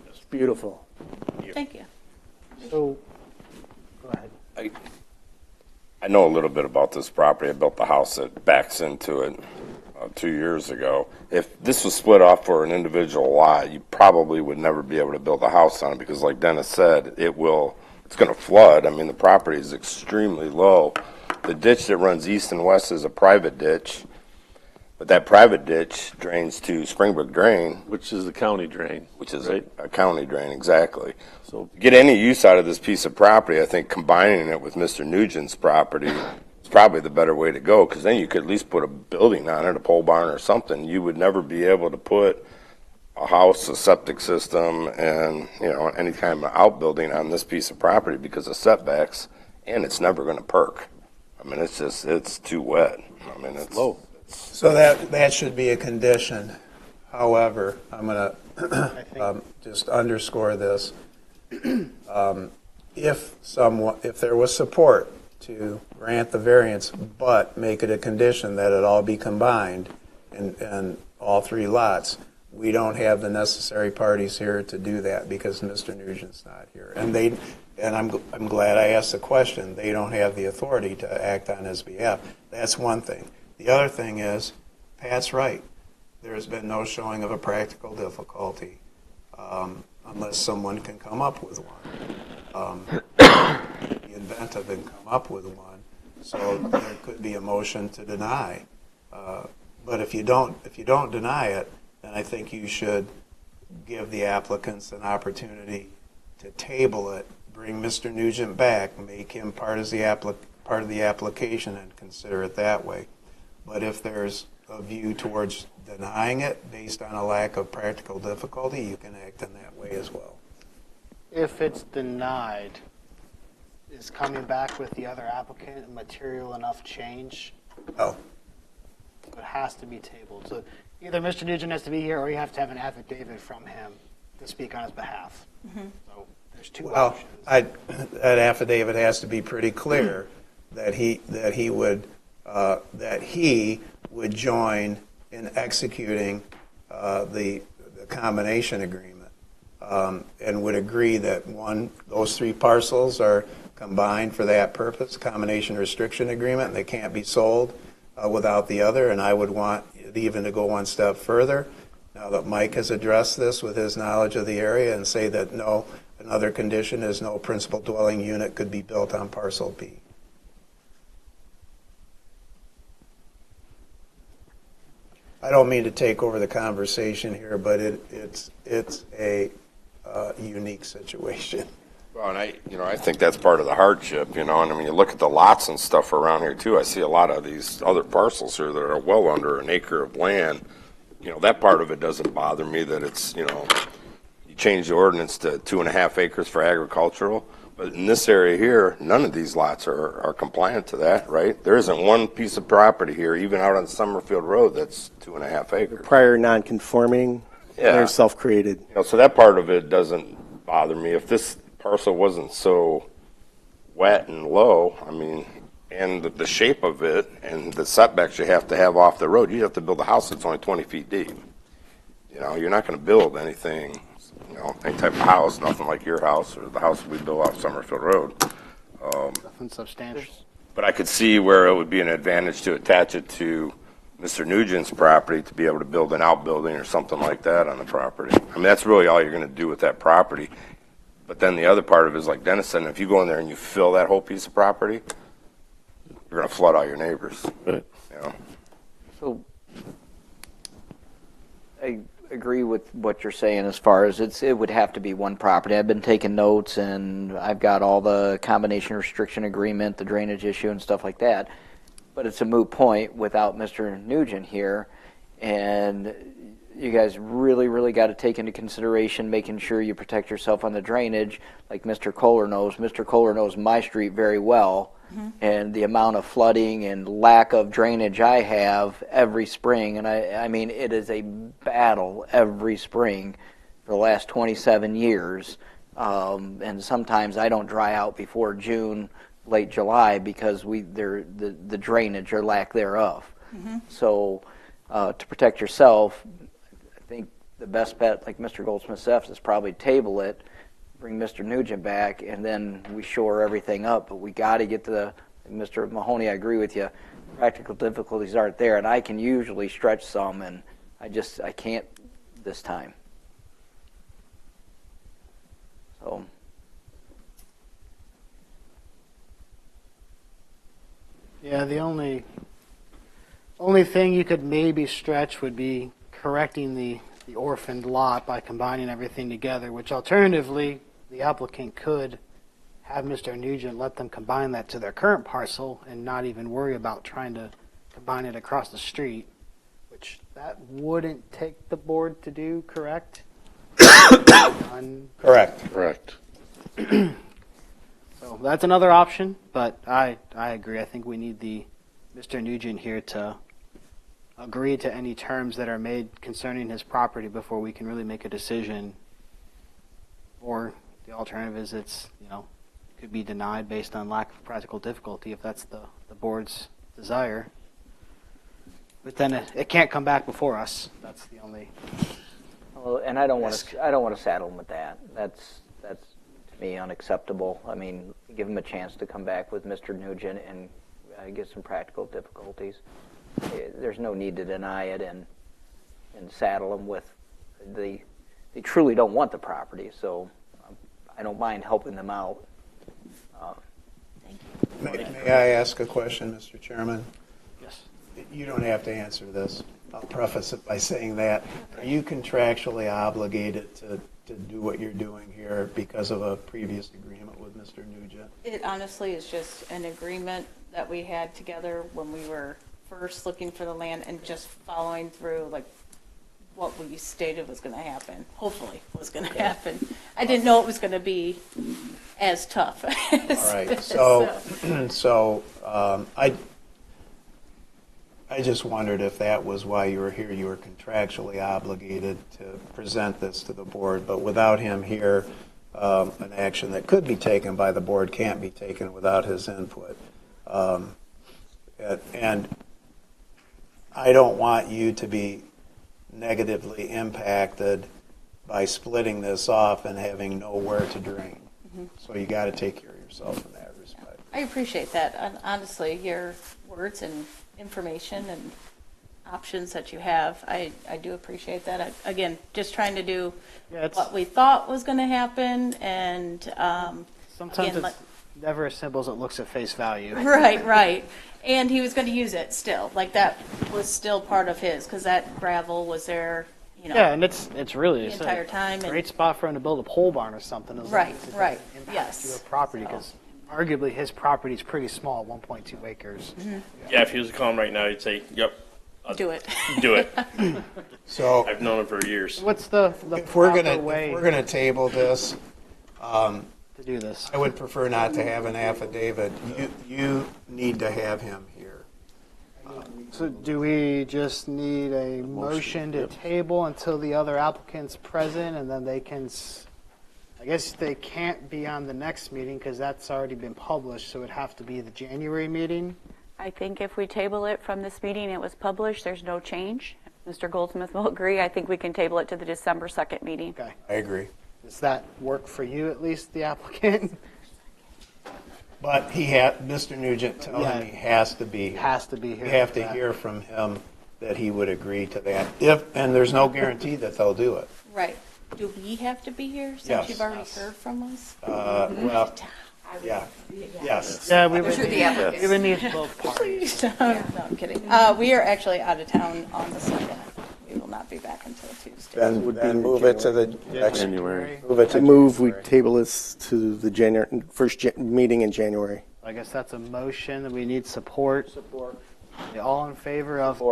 It's beautiful. Thank you. So, go ahead. I know a little bit about this property. I built the house that backs into it 2 years ago. If this was split off for an individual lot, you probably would never be able to build a house on it because, like Dennis said, it's going to flood. I mean, the property is extremely low. The ditch that runs east and west is a private ditch, but that private ditch drains to Springbrook Drain. Which is the county drain. Which is right? a county drain, exactly. So to get any use out of this piece of property, I think combining it with Mr. Nugent's property is probably the better way to go, because then you could at least put a building on it, a pole barn or something. You would never be able to put a house, a septic system, and, you know, any kind of outbuilding on this piece of property because of setbacks, and it's never going to perk. I mean, it's too wet. I mean, it's low. So that should be a condition. However, I'm going to just underscore this. If there was support to grant the variance, but make it a condition that it all be combined in all three lots, we don't have the necessary parties here to do that because Mr. Nugent's not here. And I'm glad I asked the question. They don't have the authority to act on his behalf. That's one thing. The other thing is, Pat's right. There's been no showing of a practical difficulty unless someone can come up with one. Be inventive and come up with one. So there could be a motion to deny. But if you don't deny it, then I think you should give the applicants an opportunity to table it, bring Mr. Nugent back, make him part of the application, and consider it that way. But if there's a view towards denying it based on a lack of practical difficulty, you can act in that way as well. If it's denied, is coming back with the other applicant a material enough change? No. It has to be tabled. So either Mr. Nugent has to be here or you have to have an affidavit from him to speak on his behalf. So there's two options. That affidavit has to be pretty clear that he would join in executing the combination agreement and would agree that those three parcels are combined for that purpose, combination restriction agreement, and they can't be sold without the other. And I would want it even to go one step further, now that Mike has addressed this with his knowledge of the area, and say that no, another condition is no principal dwelling unit could be built on parcel B. I don't mean to take over the conversation here, but it's a unique situation. Well, and I think that's part of the hardship, and I mean, you look at the lots and stuff around here too. I see a lot of these other parcels here that are well under an acre of land. That part of it doesn't bother me, that it's, you change the ordinance to 2.5 acres for agricultural. But in this area here, none of these lots are compliant to that, right? There isn't one piece of property here, even out on Summerfield Road, that's 2.5 acres. Prior non-conforming, they're self-created. So that part of it doesn't bother me. If this parcel wasn't so wet and low, I mean, and the shape of it and the setbacks you have to have off the road, you'd have to build a house that's only 20 feet deep. You're not going to build anything, any type of house, nothing like your house or the house we built off Summerfield Road. Nothing substantial. But I could see where it would be an advantage to attach it to Mr. Nugent's property to be able to build an outbuilding or something like that on the property. I mean, that's really all you're going to do with that property. But then the other part of it is, like Dennis said, if you go in there and you fill that whole piece of property, you're going to flood all your neighbors. Right. So I agree with what you're saying as far as it would have to be one property. I've been taking notes, and I've got all the combination restriction agreement, the drainage issue, and stuff like that. But it's a moot point without Mr. Nugent here, and you guys really, really got to take into consideration making sure you protect yourself on the drainage, like Mr. Kohler knows. Mr. Kohler knows my street very well, and the amount of flooding and lack of drainage I have every spring, and I mean, it is a battle every spring for the last 27 years, and sometimes I don't dry out before June, late July, because the drainage or lack thereof. So to protect yourself, I think the best bet, like Mr. Goldsmith says, is probably table it, bring Mr. Nugent back, and then we shore everything up. But we got to get to Mr. Mahoney, I agree with you. Practical difficulties aren't there, and I can usually stretch some, and I can't this time. So. Yeah, the only thing you could maybe stretch would be correcting the orphaned lot by combining everything together, which alternatively the applicant could have Mr. Nugent let them combine that to their current parcel and not even worry about trying to combine it across the street, which that wouldn't take the board to do, correct? Correct. Correct. So that's another option, but I agree. I think we need Mr. Nugent here to agree to any terms that are made concerning his property before we can really make a decision. Or the alternative is could be denied based on lack of practical difficulty if that's the board's desire. But then it can't come back before us. That's the only. Well, and I don't want to saddle him with that. That's to me unacceptable. I mean, give him a chance to come back with Mr. Nugent and get some practical difficulties. There's no need to deny it and saddle him with they truly don't want the property. So I don't mind helping them out. May I ask a question, Mr. Chairman? Yes. You don't have to answer this. I'll preface it by saying that. Are you contractually obligated to do what you're doing here because of a previous agreement with Mr. Nugent? It honestly is just an agreement that we had together when we were first looking for the land and just following through like what we stated was going to happen, hopefully was going to happen. I didn't know it was going to be as tough. All right. So I just wondered if that was why you were here. You were contractually obligated to present this to the board, but without him here, an action that could be taken by the board can't be taken without his input. And I don't want you to be negatively impacted by splitting this off and having nowhere to drain. Mm-hmm. So you got to take care of yourself in that respect. I appreciate that. And honestly, your words and information and options that you have, I do appreciate that. Again, just trying to do what we thought was going to happen, and sometimes it's never as simple as it looks at face value. Right. And he was going to use it still. Like that was still part of his because that gravel was there, Yeah, and it's really the entire time. Great spot for him to build a pole barn or something. Right. Impact your property because arguably his property is pretty small, 1.2 acres. Mm-hmm. Yeah, if he was to call him right now, he'd say, "Yep, do it." Do it." So I've known him for years. What's the if we're proper way gonna table this, to do this? I would prefer not to have an affidavit. You need to have him here. So do we just need a motion to table until the other applicant's present, and then they can? I guess they can't be on the next meeting because that's already been published, so it'd have to be the January meeting. I think if we table it from this meeting, it was published, there's no change. Mr. Goldsmith will agree. I think we can table it to the December 2nd meeting. Okay. I agree. Does that work for you, at least, the applicant? But Mr. Nugent told him he has to be. Has to be here. We have to hear from him that he would agree to that. And there's no guarantee that they'll do it. Right. Do we have to be here since Yes. you've already heard from us? Well, yeah. Yes. Yeah, we would need both parties. No, I'm kidding. We are actually out of town on the 2nd. We will not be back until Tuesday. Then move it to the next January. Move it to I move we table this to the first meeting in January. I guess that's a motion that we need support. All in favor of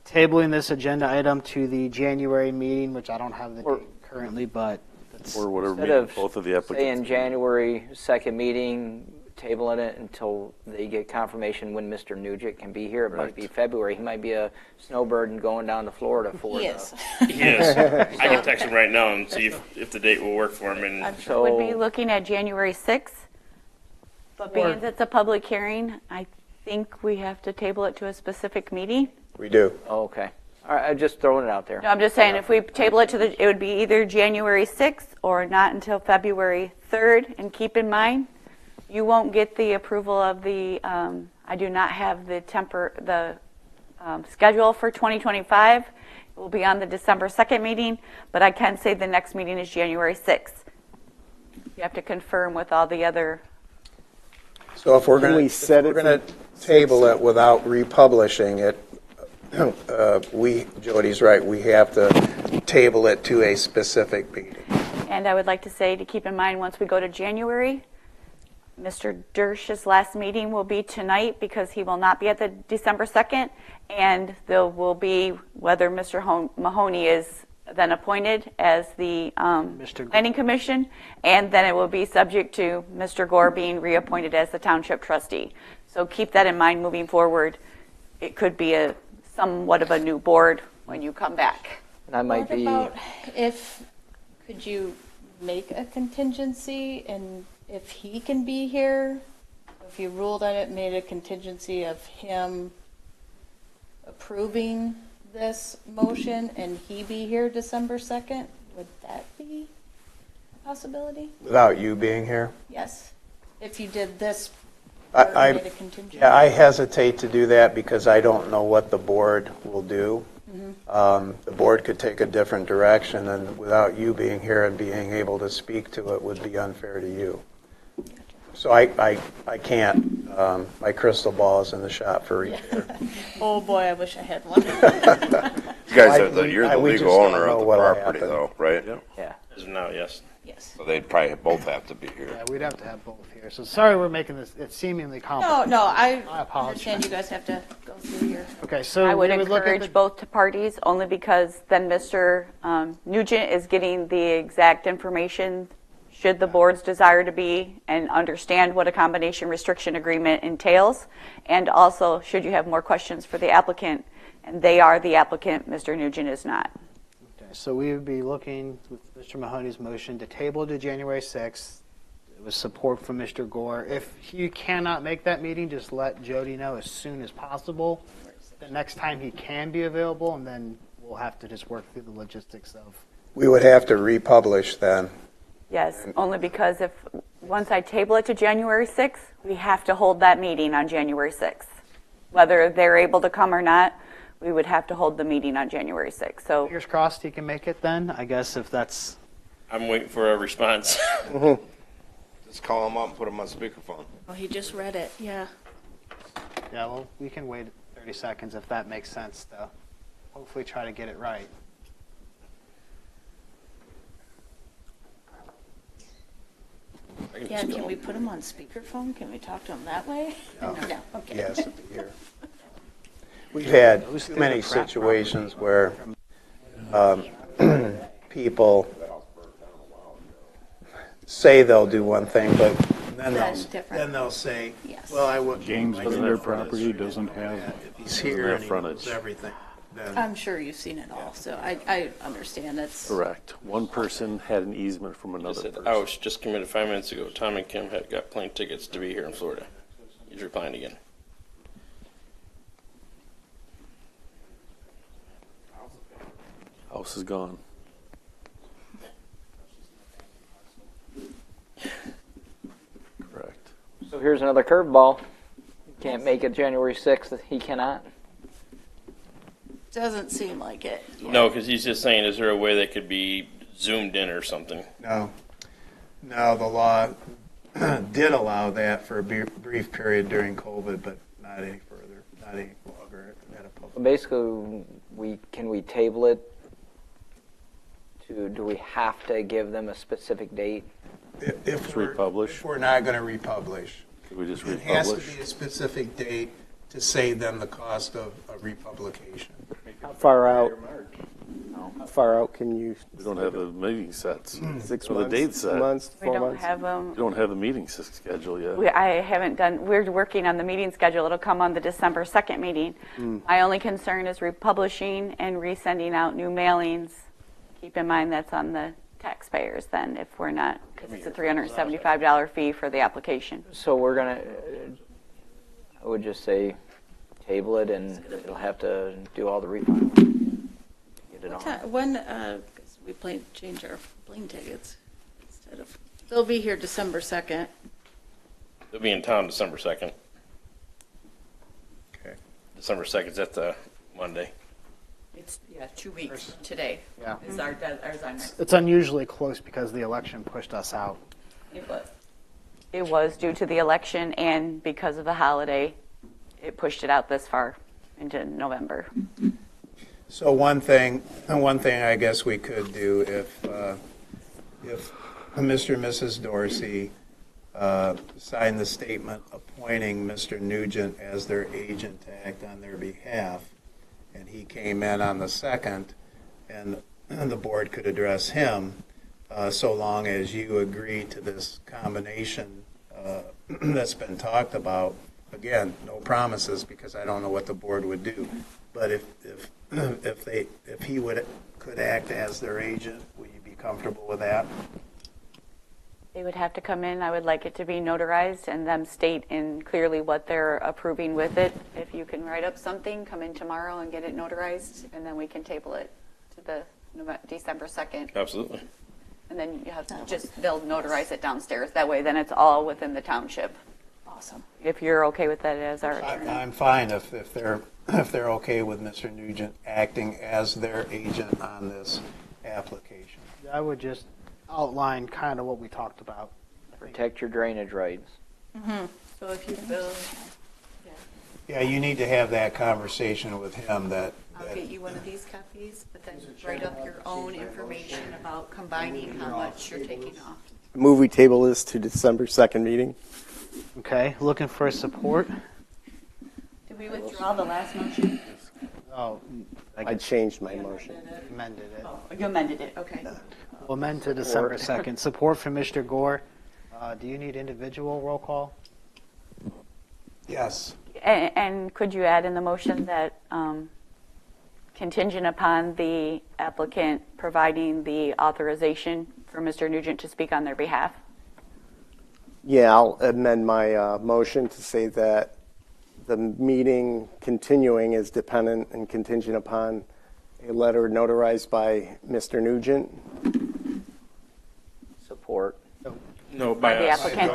tabling this agenda item to the January meeting, which I don't have the date currently, but it's Or whatever Instead meeting of both of the Say applicants. in January 2nd meeting, tabling it until they get confirmation when Mr. Nugent can be here. It might be February. He might be a snowbird and going down to Florida for He the- is. He is. I can text him right now and see if the date will work for him. And So Would be looking at January 6th, but being it's a public hearing, I think we have to table it to a specific meeting. We do. Oh, okay. All right, I'm just throwing it out there. No, I'm just saying, if we table it it would be either January 6th or not until February 3rd. And keep in mind, you won't get the approval of the, I do not have the schedule for 2025. It will be on the December 2nd meeting, but I can say the next meeting is January 6th. You have to confirm with all the other. So if we're Can we going set it to table it without republishing it, Jody's right, we have to table it to a specific meeting. And I would like to say to keep in mind, once we go to January, Mr. Dersh's last meeting will be tonight because he will not be at the December 2nd, and there will be whether Mr. Mahoney is then appointed as the Planning Commission, and then it will be subject to Mr. Gore being reappointed as the Township Trustee. So keep that in mind moving forward. It could be a somewhat of a new board when you come back. And I might What be. about could you make a contingency, and if he can be here, if you ruled on it, made a contingency of him approving this motion and he be here December 2nd, would that be a possibility? Without you being here? Yes. If you did this, I made a contingency. yeah, I hesitate to do that because I don't know what the board will do. The board could take a different direction, and without you being here and being able to speak to it would be unfair to you. So I can't. My crystal ball is in the shop for repair. Oh boy, I wish I had one. You guys are you're the we just legal don't owner know of the what'll property, happen. though, right? Yeah. As of now, yes. Yes. So they'd probably both have to be here. Yeah, we'd have to have both here. So sorry we're making this, it's seemingly complicated. No, I apologize. understand you guys have to go through your. Okay, so I would we look at encourage both parties only because then Mr. Nugent is getting the exact information should the boards desire to be and understand what a combination restriction agreement entails. And also, should you have more questions for the applicant, and they are the applicant, Mr. Nugent is not. Okay, so we would be looking with Mr. Mahoney's motion to table to January 6th. It was support from Mr. Gore. If you cannot make that meeting, just let Jody know as soon as possible. The next time he can be available, and then we'll have to just work through the logistics of. We would have to republish then. Yes, only because if once I table it to January 6th, we have to hold that meeting on January 6th. Whether they're able to come or not, we would have to hold the meeting on January 6th. So Fingers crossed he can make it then, I guess, if that's. I'm waiting for a response. Just call them up and put them on speakerphone. Oh, he just read it. Yeah. Yeah, well, we can wait 30 seconds if that makes sense to hopefully try to get it right. I can Yeah, just can go. we put him on speakerphone? Can we talk to him that way? No. Okay. He has to be here. We've had Those too things many are crap situations where people say they'll do one thing, but then Then different. they'll say, Yes. well, I would. James I doesn't did have this property, or doesn't that. have- If he's here have and he knows frontage. everything, then. I'm sure you've seen it all, so I understand it's. Correct. One person had an easement from Just another said, person. I was just committed 5 minutes ago. Tom and Kim had got plane tickets to be here in Florida. He's replying again. House is gone. Correct. So here's another curveball. Can't make it January 6th. He cannot. Doesn't seem like it. No, because he's just saying, is there a way that could be zoomed in or something? No, the law did allow that for a brief period during COVID, but not any further, not any longer at a public. Basically, can we table it to, do we have to give them a specific date? If republish. we're not going to republish, Could we just it has to republish? be a specific date to save them the cost of republication. How far out? How far out can you? We don't have the meeting sets. 6 So months? the date's 2 set. months? we 4 don't months? have We don't have the meeting schedule yet. I haven't done, we're working on the meeting schedule. It'll come on the December 2nd meeting. My only concern is republishing and resending out new mailings. Keep in mind that's on the taxpayers then if we're not, because it's a $375 fee for the application. So we're going to, I would just say table it and it'll have to do all the refund. Get it on. When, because we change our plane tickets instead of, they'll be here December 2nd. They'll be in town December 2nd. Okay. December 2nd, that's a Monday. It's, 2 weeks today Yeah. is our deadline. It's unusually close because the election pushed us out. It was due to the election and because of the holiday, it pushed it out this far into November. So one thing I guess we could do if Mr. and Mrs. Dorsey signed the statement appointing Mr. Nugent as their agent to act on their behalf. And he came in on the 2nd, and the board could address him so long as you agree to this combination that's been talked about. Again, no promises because I don't know what the board would do. But if he could act as their agent, would you be comfortable with that? They would have to come in. I would like it to be notarized and them state in clearly what they're approving with it. If you can write up something, come in tomorrow and get it notarized, and then we can table it to the December 2nd. Absolutely. And then you have to they'll notarize it downstairs. That way, then it's all within the township. Awesome. If you're okay with that as our attorney. I'm fine if they're okay with Mr. Nugent acting as their agent on this application. I would just outline kind of what we talked about. Protect your drainage rights. So if you feel, Yeah, you need to have that conversation with him that I'll get you one of these copies, but then write up your own information about combining how much you're taking off. Move we table this to December 2nd meeting. Okay, looking for support. Did we withdraw the last motion? Oh, I changed my motion. amended it. Oh, you amended it, okay. We'll amend to December 2nd. Support from Mr. Gore. Do you need individual roll call? yes. And could you add in the motion that contingent upon the applicant providing the authorization for Mr. Nugent to speak on their behalf? Yeah, I'll amend my motion to say that the meeting continuing is dependent and contingent upon a letter notarized by Mr. Nugent. Support. No, By the applicant?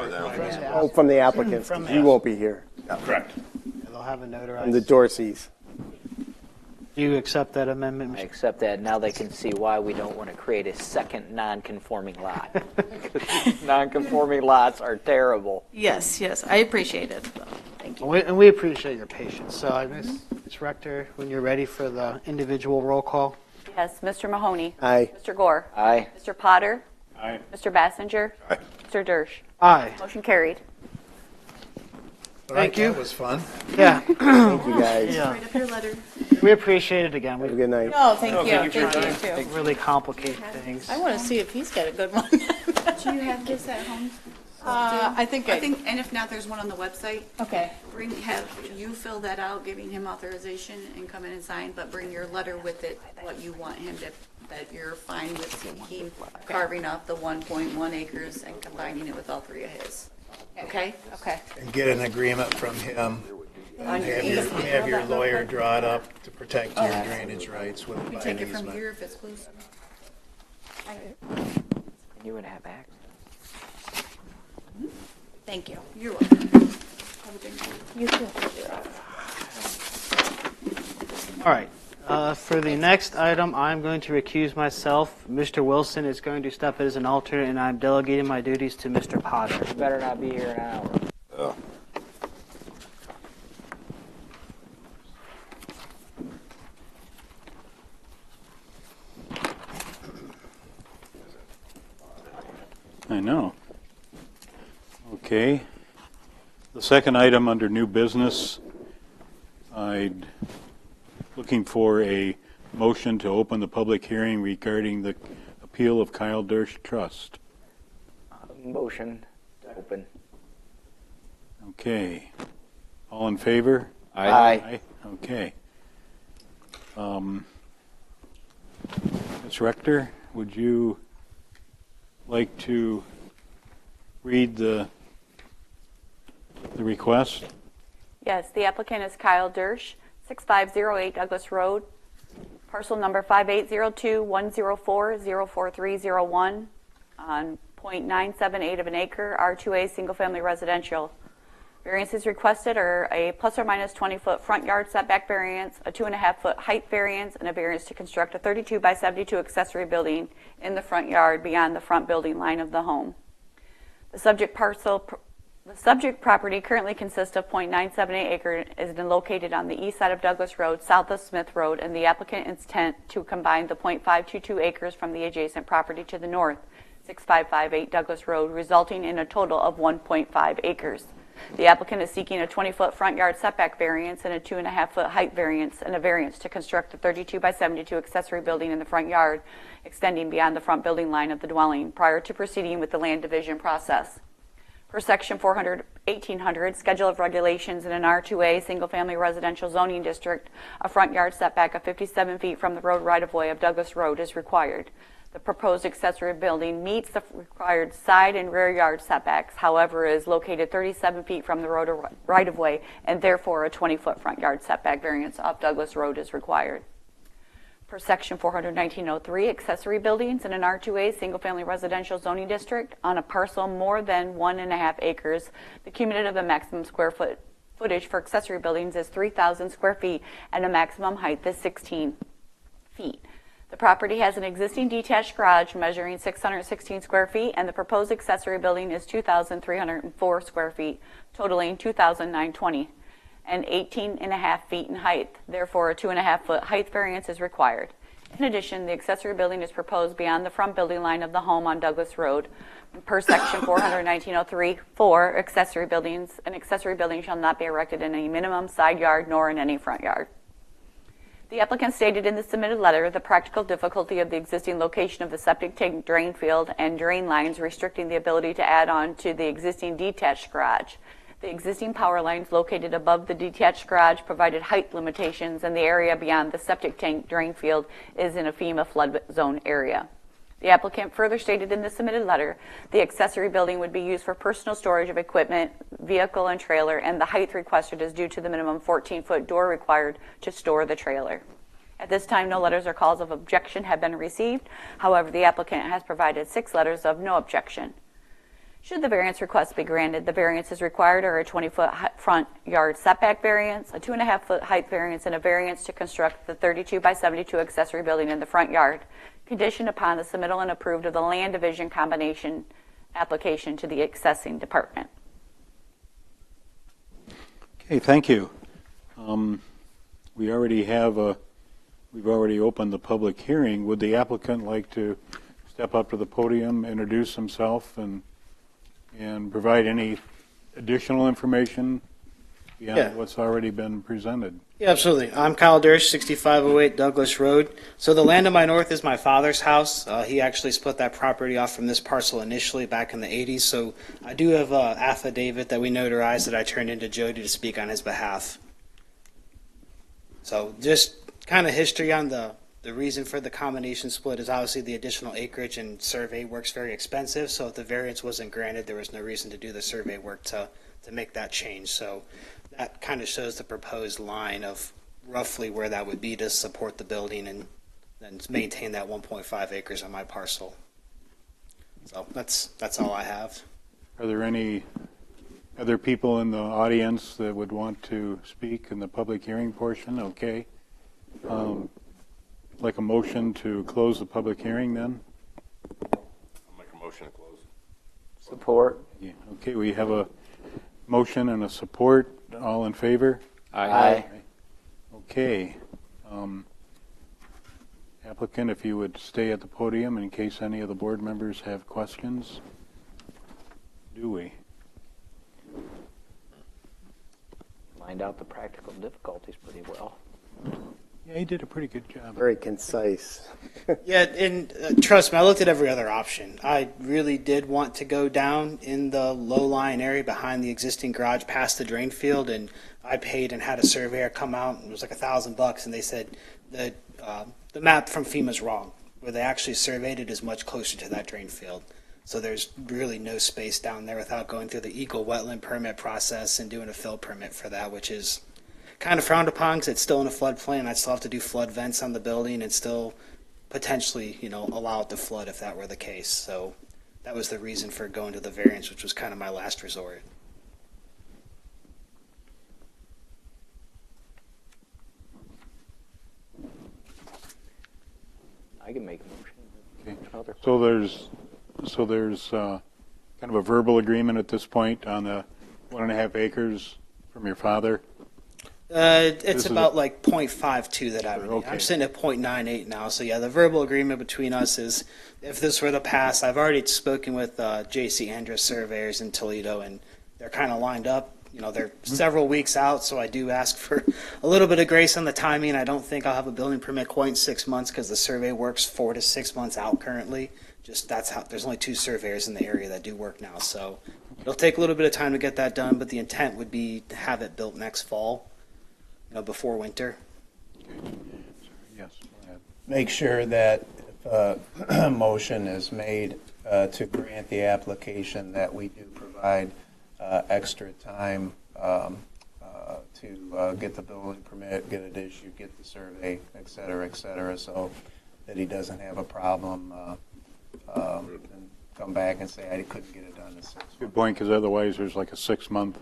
Oh, from the applicant. From You won't be here. Correct. They'll have a From the notarized. Dorseys. Do you accept that amendment, I Mr. accept that. Now they can see why we don't want to create a second non-conforming lot. Non-conforming lots are terrible. Yes, I appreciate it. Thank you. And we appreciate your patience. So, Ms. Rector, when you're ready for the individual roll call. Yes, Mr. Mahoney. Aye. Mr. Gore. Aye. Mr. Potter. Aye. Mr. Bassinger. Aye. Mr. Dersch. Aye. Motion carried. Thank you. That was fun. Yeah. Thank you, guys. Yeah. Write up your letter. We appreciate it again. Have a We good night. No, thank you. thank you for your Thank you too. really complicate things. I want to see if he's got a good one. Do you have this at home? I think And if not, there's one on the website. Okay. Have you fill that out, giving him authorization and come in and sign, but bring your letter with it, what you want him to, that you're fine with him carving off the 1.1 acres and combining it with all three of his. Okay? Okay. And get an agreement from him. And have your lawyer draw it up to protect your drainage rights with You by take an it from easement. here if it's close. And you would have access. Thank you. You're welcome. Have a good night. You too. All right. For the next item, I'm going to recuse myself. Mr. Wilson is going to step as an alternate, and I'm delegating my duties to Mr. Potter. You better not be here in an hour. Yeah. I know. Okay. The second item under new business, I'd looking for a motion to open the public hearing regarding the appeal of Kyle Dersch Trust. Motion to open. Okay. All in favor? Aye. Okay. Ms. Rector, would you like to read the request? Yes, the applicant is Kyle Dersch, 6508 Douglas Road, parcel number 5802-104-04301 on .978 of an acre, R2A single-family residential. Variances requested are a plus or minus 20-foot front yard setback variance, a 2.5-foot height variance, and a variance to construct a 32 by 72 accessory building in the front yard beyond the front building line of the home. The subject property currently consists of .978 acre is located on the east side of Douglas Road, south of Smith Road, and the applicant intent to combine the .522 acres from the adjacent property to the north, 6558 Douglas Road, resulting in a total of 1.5 acres. The applicant is seeking a 20-foot front yard setback variance and a 2.5-foot height variance and a variance to construct a 32 by 72 accessory building in the front yard, extending beyond the front building line of the dwelling prior to proceeding with the land division process. Per section 1800, Schedule of Regulations in an R2A single-family residential zoning district, a front yard setback of 57 feet from the road right-of-way of Douglas Road is required. The proposed accessory building meets the required side and rear yard setbacks, however, is located 37 feet from the road right-of-way, and therefore a 20-foot front yard setback variance of Douglas Road is required. Per section 419.03, accessory buildings in an R2A single-family residential zoning district on a parcel more than 1.5 acres, the cumulative and maximum square footage for accessory buildings is 3,000 square feet and a maximum height is 16 feet. The property has an existing detached garage measuring 616 square feet, and the proposed accessory building is 2,304 square feet, totaling 2,920, and 18.5 feet in height. Therefore, a 2.5-foot height variance is required. In addition, the accessory building is proposed beyond the front building line of the home on Douglas Road. Per section 419.03(4), accessory buildings, an accessory building shall not be erected in any minimum side yard nor in any front yard. The applicant stated in the submitted letter the practical difficulty of the existing location of the septic tank drain field and drain lines restricting the ability to add on to the existing detached garage. The existing power lines located above the detached garage provided height limitations, and the area beyond the septic tank drain field is in a FEMA flood zone area. The applicant further stated in the submitted letter the accessory building would be used for personal storage of equipment, vehicle, and trailer, and the height requested is due to the minimum 14-foot door required to store the trailer. At this time, no letters or calls of objection have been received. However, the applicant has provided 6 letters of no objection. Should the variance request be granted, the variance is required are a 20-foot front yard setback variance, a 2.5-foot height variance, and a variance to construct the 32 by 72 accessory building in the front yard, conditioned upon the submittal and approved of the land division combination application to the assessing department. Okay, thank you. We've already opened the public hearing. Would the applicant like to step up to the podium, introduce himself, and provide any additional information beyond what's already been presented? Yeah, absolutely. I'm Kyle Dersh, 6508 Douglas Road. So the land to my north is my father's house. He actually split that property off from this parcel initially back in the 80s. So I do have an affidavit that we notarized that I turned into Jody to speak on his behalf. So just kind of history on the reason for the combination split is obviously the additional acreage, and survey work's very expensive. So if the variance wasn't granted, there was no reason to do the survey work to make that change. So that kind of shows the proposed line of roughly where that would be to support the building and maintain that 1.5 acres on my parcel. So that's all I have. Are there any other people in the audience that would want to speak in the public hearing portion? Okay. Like a motion to close the public hearing then? I'll make a motion to close. Support. Yeah. Okay, we have a motion and a support. All in favor? Aye. Okay. Applicant, if you would stay at the podium in case any of the board members have questions. Do we? Lined out the practical difficulties pretty well. Yeah, he did a pretty good job. Very concise. Yeah, and trust me, I looked at every other option. I really did want to go down in the low-lying area behind the existing garage past the drain field, and I paid and had a surveyor come out, and it was like $1,000, and they said that the map from FEMA's wrong. Where they actually surveyed it is much closer to that drain field. So there's really no space down there without going through the Eagle wetland permit process and doing a fill permit for that, which is kind of frowned upon because it's still in a floodplain. I'd still have to do flood vents on the building and still potentially, allow it to flood if that were the case. So that was the reason for going to the variance, which was kind of my last resort. I can make a motion. Okay. So there's kind of a verbal agreement at this point on the 1.5 acres from your father. It's This is about like 0.52 that I would need. Okay. I'm sitting at 0.98 now. So yeah, the verbal agreement between us is if this were to pass, I've already spoken with J.C. Andrus surveyors in Toledo, and they're kind of lined up. You know, they're several weeks out, so I do ask for a little bit of grace on the timing. I don't think I'll have a building permit quite in 6 months because the survey works 4 to 6 months out currently. Just that's how, there's only 2 surveyors in the area that do work now. So it'll take a little bit of time to get that done, but the intent would be to have it built next fall, you know, before winter. Yes, go ahead. Make sure that if a motion is made to grant the application, that we do provide extra time to get the building permit, get it issued, get the survey, et cetera, so that he doesn't have a problem and come back and say, I couldn't get it done in 6 months. Good point, because otherwise there's like a 6-month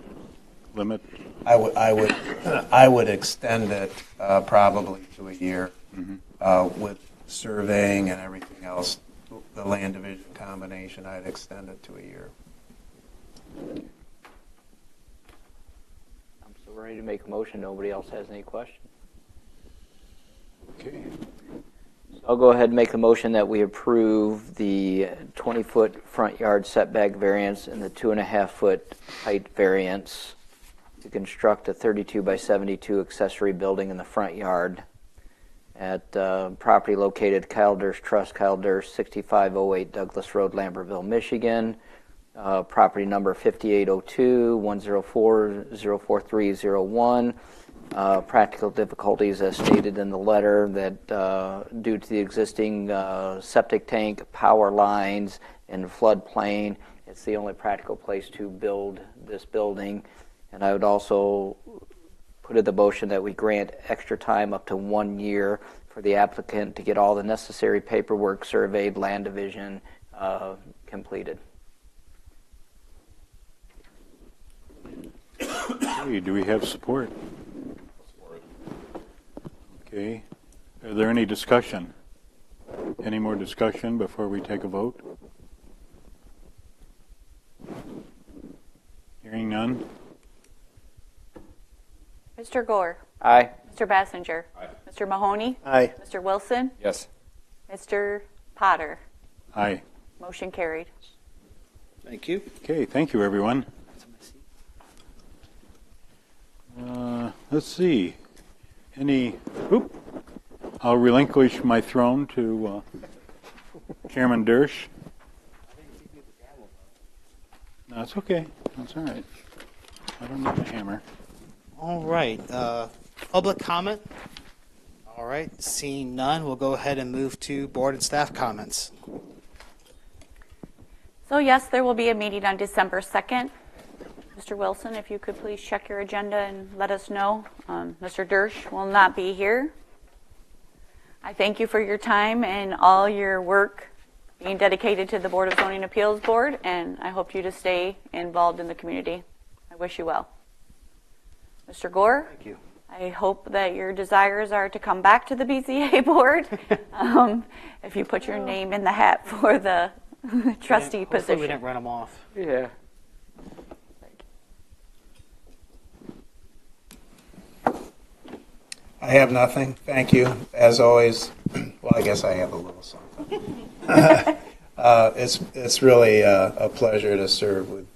limit. I would extend it probably to a year with surveying and everything else. The land division combination, I'd extend it to a year. I'm still ready to make a motion. Nobody else has any questions. Okay. I'll go ahead and make a motion that we approve the 20-foot front yard setback variance and the 2.5-foot height variance to construct a 32 by 72 accessory building in the front yard at property located Kyle Durst Trust, Kyle Durst, 6508 Douglas Road, Lambertville, Michigan. Property number 5802-104-04301. Practical difficulties as stated in the letter that due to the existing septic tank, power lines, and floodplain, it's the only practical place to build this building. And I would also put in the motion that we grant extra time up to 1 year for the applicant to get all the necessary paperwork surveyed, land division completed. Okay, do we have support? Okay. Are there any discussion? Any more discussion before we take a vote? Hearing none? Mr. Gore? Aye. Mr. Bassinger? Aye. Mr. Mahoney? Aye. Mr. Wilson? Yes. Mr. Potter? Aye. Motion carried. Thank you. Okay, thank you, everyone. Let's see. I'll relinquish my throne to Chairman Dersch. No, it's okay. That's all right. I don't need a hammer. All right. Public comment? All right. Seeing none, we'll go ahead and move to board and staff comments. So yes, there will be a meeting on December 2nd. Mr. Wilson, if you could please check your agenda and let us know. Mr. Dersch will not be here. I thank you for your time and all your work being dedicated to the Board of Zoning Appeals Board, and I hope you to stay involved in the community. I wish you well. Mr. Gore? Thank you. I hope that your desires are to come back to the BZA board if you put your name in the hat for the trustee Hopefully position. we didn't run them off. Yeah. I have nothing. Thank you. As always, well, I guess I have a little something. It's really a pleasure to serve with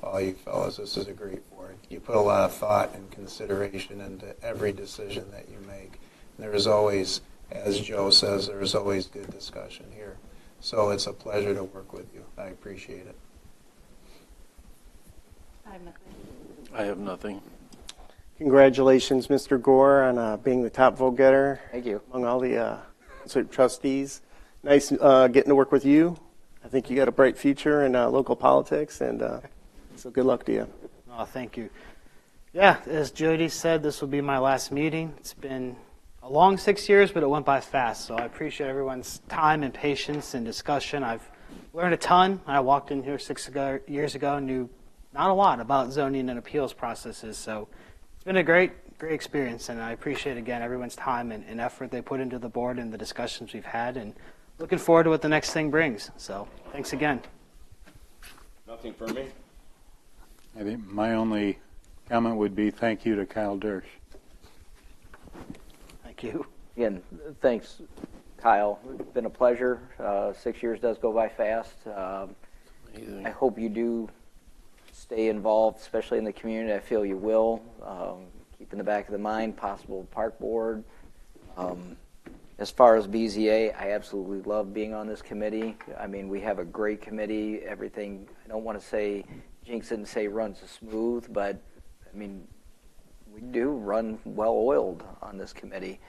all you fellows. This is a great board. You put a lot of thought and consideration into every decision that you make. There is always, as Joe says, there is always good discussion here. So it's a pleasure to work with you. I appreciate it. I have nothing. Congratulations, Mr. Gore, on being the top vote getter Thank you. among all the trustees. Nice getting to work with you. I think you got a bright future in local politics, and so good luck to you. Oh, thank you. Yeah, as Jody said, this will be my last meeting. It's been a long 6 years, but it went by fast. So I appreciate everyone's time and patience and discussion. I've learned a ton. I walked in here 6 years ago, knew not a lot about zoning and appeals processes. So it's been a great experience, and I appreciate, again, everyone's time and effort they put into the board and the discussions we've had, and looking forward to what the next thing brings. So thanks again. Nothing for me. I think my only comment would be thank you to Kyle Dersch. Thank you. Again, thanks, Kyle. It's been a pleasure. 6 years does go by fast. I hope you do stay involved, especially in the community. I feel you will. Keep in the back of the mind, possible park board. As far as BZA, I absolutely love being on this committee. I mean, we have a great committee. Everything, I don't want to say, jinx it and say runs smooth, but I mean, we do run well-oiled on this committee.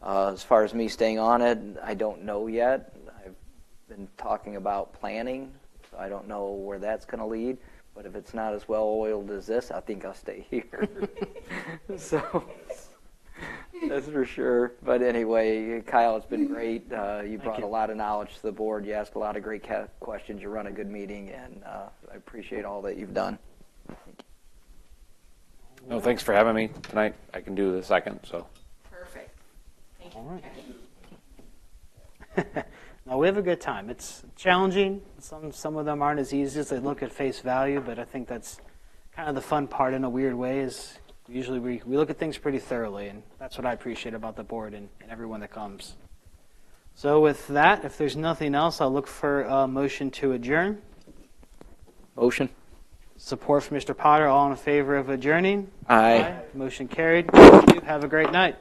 As far as me staying on it, I don't know yet. I've been talking about planning, so I don't know where that's going to lead. But if it's not as well-oiled as this, I think I'll stay here. So that's for sure. But anyway, Kyle, it's been great. You brought a lot of knowledge to the board. You asked a lot of great questions. You run a good meeting, and I appreciate all that you've done. Thank you. No, thanks for having me tonight. I can do the second, so. Perfect. Thank you. All right. No, we have a good time. It's challenging. Some of them aren't as easy as they look at face value, but I think that's kind of the fun part in a weird way is usually we look at things pretty thoroughly, and that's what I appreciate about the board and everyone that comes. So with that, if there's nothing else, I'll look for a motion to adjourn. Motion. Support from Mr. Potter. All in favor of adjourning? Aye. Motion carried. Have a great night.